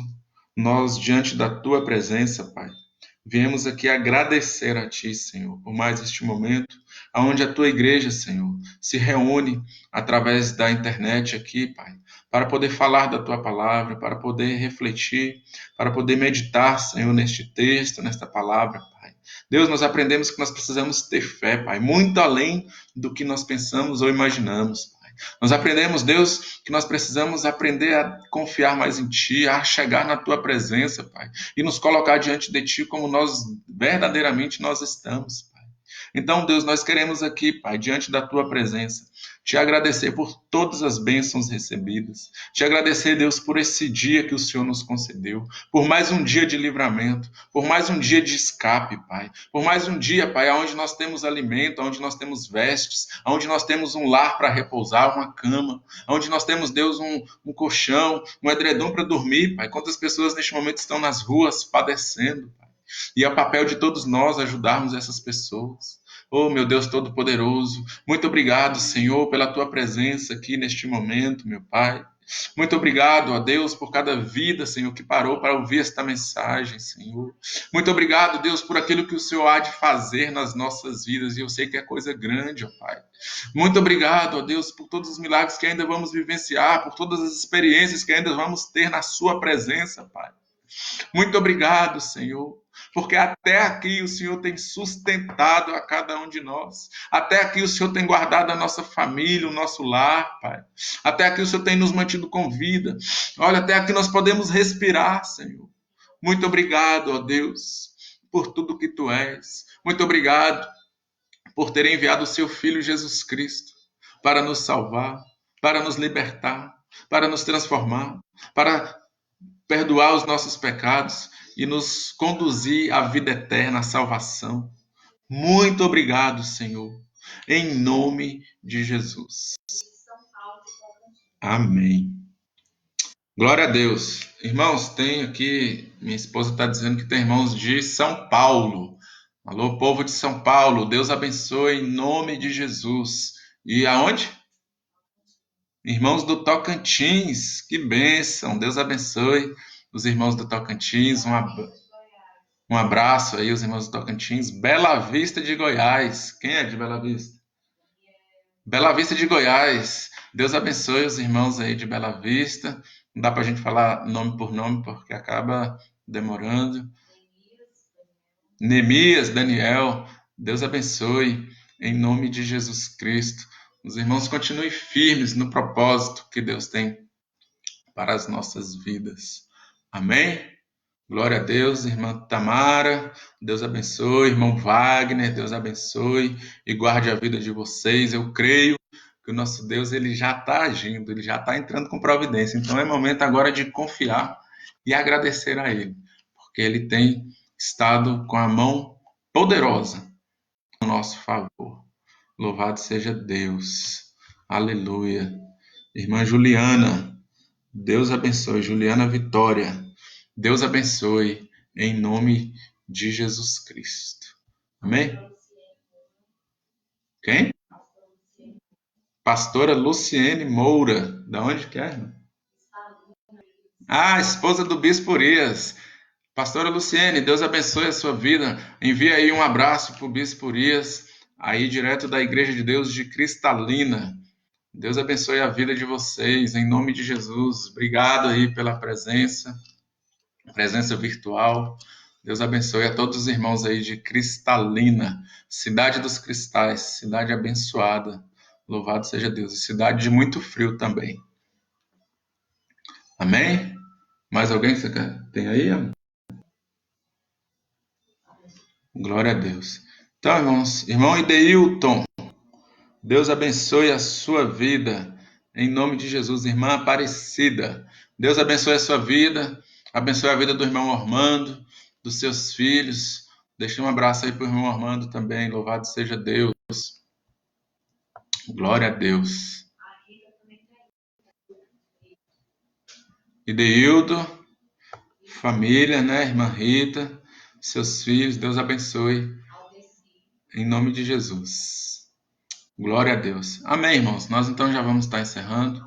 nós diante da tua presença, Pai, viemos aqui agradecer a Ti, Senhor, por mais este momento, onde a Tua igreja, Senhor, se reúne através da internet aqui, Pai, para poder falar da Tua palavra, para poder refletir, para poder meditar, Senhor, neste texto, nesta palavra, Pai. Deus, nós aprendemos que nós precisamos ter fé, Pai, muito além do que nós pensamos ou imaginamos, Pai. Nós aprendemos, Deus, que nós precisamos aprender a confiar mais em Ti, a chegar na Tua presença, Pai, e nos colocar diante de Ti como nós verdadeiramente nós estamos, Pai. Então, Deus, nós queremos aqui, Pai, diante da Tua presença, te agradecer por todas as bênçãos recebidas, te agradecer, Deus, por esse dia que o Senhor nos concedeu, por mais um dia de livramento, por mais um dia de escape, Pai, por mais um dia, Pai, onde nós temos alimento, onde nós temos vestes, onde nós temos um lar para repousar, uma cama, onde nós temos, Deus, um colchão, um edredom para dormir, Pai. Quantas pessoas neste momento estão nas ruas padecendo, Pai. E é o papel de todos nós ajudarmos essas pessoas. Oh, meu Deus Todo-Poderoso, muito obrigado, Senhor, pela Tua presença aqui neste momento, meu Pai. Muito obrigado, ó Deus, por cada vida, Senhor, que parou para ouvir esta mensagem, Senhor. Muito obrigado, Deus, por aquilo que o Senhor há de fazer nas nossas vidas, e eu sei que é coisa grande, ó Pai. Muito obrigado, ó Deus, por todos os milagres que ainda vamos vivenciar, por todas as experiências que ainda vamos ter na Sua presença, Pai. Muito obrigado, Senhor, porque até aqui o Senhor tem sustentado a cada um de nós. Até aqui o Senhor tem guardado a nossa família, o nosso lar, Pai. Até aqui o Senhor tem nos mantido com vida. Olha, até aqui nós podemos respirar, Senhor. Muito obrigado, ó Deus, por tudo que tu és. Muito obrigado por ter enviado o seu Filho Jesus Cristo para nos salvar, para nos libertar, para nos transformar, para perdoar os nossos pecados e nos conduzir à vida eterna, à salvação. Muito obrigado, Senhor, em nome de Jesus. Amém. Glória a Deus. Irmãos, tem aqui, minha esposa está dizendo que tem irmãos de São Paulo. Alô, povo de São Paulo, Deus abençoe em nome de Jesus. E aonde? Irmãos do Tocantins, que bênção, Deus abençoe os irmãos do Tocantins. Um abraço aí, os irmãos do Tocantins. Bela Vista de Goiás. Quem é de Bela Vista? Bela Vista de Goiás. Deus abençoe os irmãos aí de Bela Vista. Não dá para a gente falar nome por nome, porque acaba demorando. Neemias, Daniel, Deus abençoe em nome de Jesus Cristo. Os irmãos continuem firmes no propósito que Deus tem para as nossas vidas. Amém? Glória a Deus, irmã Tamara, Deus abençoe, irmão Wagner, Deus abençoe e guarde a vida de vocês. Eu creio que o nosso Deus ele já está agindo, ele já está entrando com providência. Então é momento agora de confiar e agradecer a Ele, porque Ele tem estado com a mão poderosa no nosso favor. Louvado seja Deus. Aleluia. Irmã Juliana, Deus abençoe. Juliana Vitória, Deus abençoe em nome de Jesus Cristo. Amém? Quem? Pastora Luciene Moura. Da onde que é, irmã? Ah, esposa do Bispo Urias. Pastora Luciene, Deus abençoe a sua vida. Envia aí um abraço para o Bispo Urias, aí direto da Igreja de Deus de Cristalina. Deus abençoe a vida de vocês, em nome de Jesus. Obrigado aí pela presença virtual. Deus abençoe a todos os irmãos aí de Cristalina, cidade dos cristais, cidade abençoada. Louvado seja Deus. E cidade de muito frio também. Amém? Mais alguém que você tem aí? Glória a Deus. Então, irmãos, irmão Ideilton, Deus abençoe a sua vida. Em nome de Jesus, irmã Aparecida. Deus abençoe a sua vida. Abençoe a vida do irmão Armando, dos seus filhos. Deixe um abraço aí para o irmão Armando também. Louvado seja Deus. Glória a Deus. Ideildo, família, né? Irmã Rita, seus filhos. Deus abençoe. Em nome de Jesus. Glória a Deus. Amém, irmãos. Nós então já vamos estar encerrando.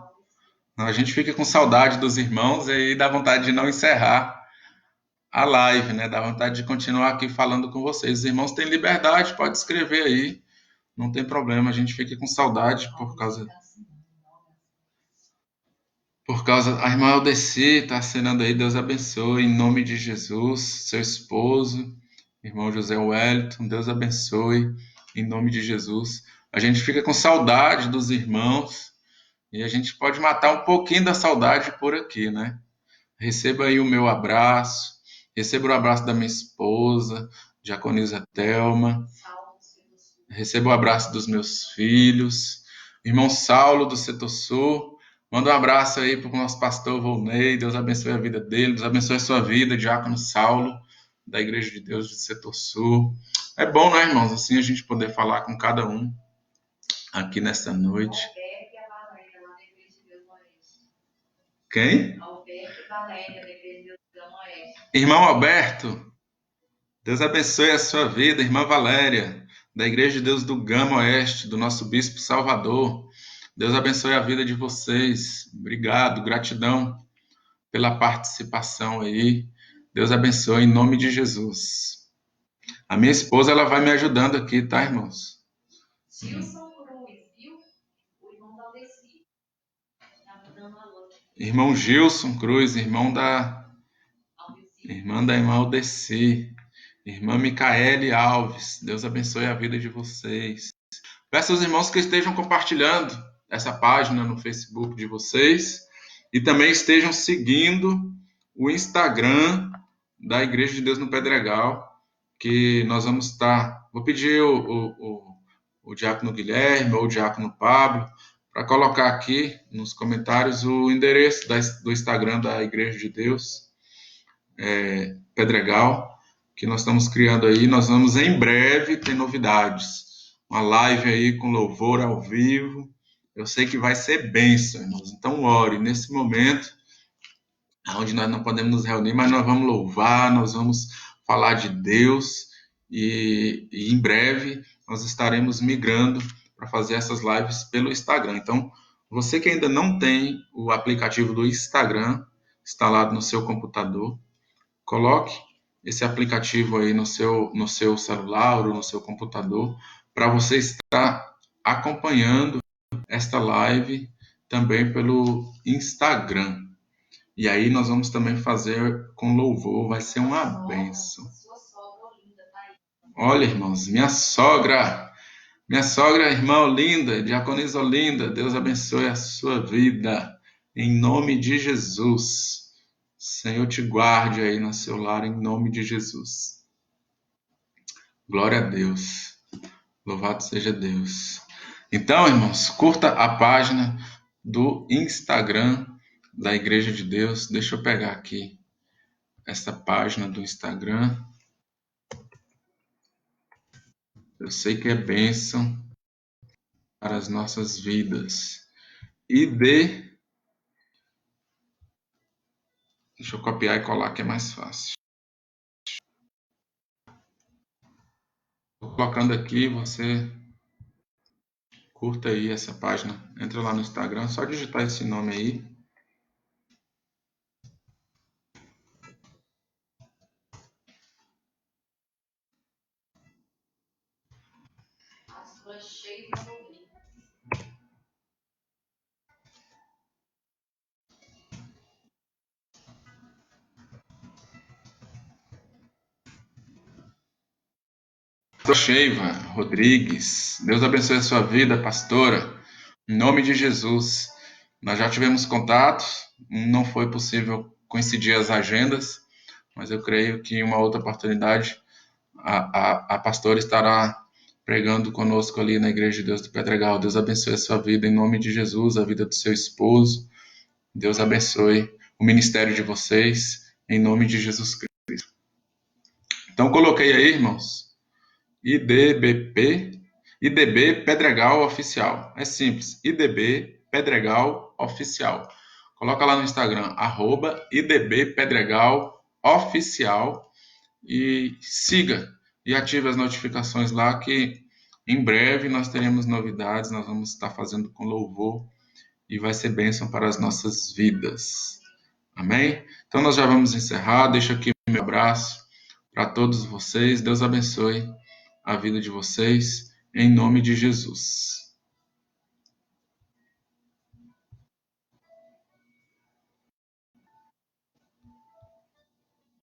A gente fica com saudade dos irmãos e aí dá vontade de não encerrar a live, né? Dá vontade de continuar aqui falando com vocês. Os irmãos têm liberdade, pode escrever aí, não tem problema. A gente fica com saudade por causa. A irmã Aldeci está assinando aí, Deus abençoe, em nome de Jesus, seu esposo, irmão José Wellington, Deus abençoe, em nome de Jesus. A gente fica com saudade dos irmãos. E a gente pode matar um pouquinho da saudade por aqui, né? Receba aí o meu abraço, receba o abraço da minha esposa, Diaconisa Thelma, receba o abraço dos meus filhos, irmão Saulo do Setor Sul, manda um abraço aí para o nosso pastor Volney, Deus abençoe a vida dele, Deus abençoe a sua vida, Diácono Saulo, da Igreja de Deus do Setor Sul. É bom, né, irmãos, assim a gente poder falar com cada um aqui nessa noite. Quem? Irmão Alberto, Deus abençoe a sua vida. Irmã Valéria, da Igreja de Deus do Gama Oeste, do nosso Bispo Salvador. Deus abençoe a vida de vocês. Obrigado, gratidão pela participação aí. Deus abençoe em nome de Jesus. A minha esposa, ela vai me ajudando aqui, tá, irmãos? Gilson Cruz, viu? O irmão da Aldeci. Irmão Gilson Cruz, irmã da irmã Aldeci. Irmã Micaele Alves, Deus abençoe a vida de vocês. Peço aos irmãos que estejam compartilhando essa página no Facebook de vocês e também estejam seguindo o Instagram da Igreja de Deus no Pedregal, que nós vamos estar. Vou pedir o diácono Guilherme ou o diácono Pablo para colocar aqui nos comentários o endereço do Instagram da Igreja de Deus, Pedregal, que nós estamos criando aí. Nós vamos em breve ter novidades. Uma live aí com louvor ao vivo. Eu sei que vai ser bênção, irmãos. Então, ore nesse momento, onde nós não podemos nos reunir, mas nós vamos louvar, nós vamos falar de Deus e em breve nós estaremos migrando para fazer essas lives pelo Instagram. Então, você que ainda não tem o aplicativo do Instagram instalado no seu computador, coloque esse aplicativo aí no seu celular ou no seu computador para você estar acompanhando esta live também pelo Instagram. E aí nós vamos também fazer com louvor, vai ser uma bênção. Olha, irmãos, minha sogra, irmã Olinda, diaconisa Olinda, Deus abençoe a sua vida, em nome de Jesus. Senhor te guarde aí no seu lar, em nome de Jesus. Glória a Deus, louvado seja Deus. Então, irmãos, curta a página do Instagram da Igreja de Deus. Deixa eu pegar aqui essa página do Instagram. Eu sei que é bênção para as nossas vidas. Deixa eu copiar e colar que é mais fácil. Estou colocando aqui, você curta aí essa página. Entra lá no Instagram, só digitar esse nome aí. Sheiva Rodrigues, Deus abençoe a sua vida, pastora. Em nome de Jesus. Nós já tivemos contatos, não foi possível coincidir as agendas, mas eu creio que em uma outra oportunidade a pastora estará pregando conosco ali na Igreja de Deus do Pedregal. Deus abençoe a sua vida em nome de Jesus, a vida do seu esposo. Deus abençoe o ministério de vocês em nome de Jesus Cristo. Então coloquei aí, irmãos, IDB Pedregal Oficial. É simples, IDB Pedregal Oficial. Coloca lá no Instagram, @IDB Pedregal Oficial e siga e ative as notificações lá que em breve nós teremos novidades, nós vamos estar fazendo com louvor e vai ser bênção para as nossas vidas. Amém? Então nós já vamos encerrar, deixo aqui meu abraço para todos vocês, Deus abençoe a vida de vocês, em nome de Jesus.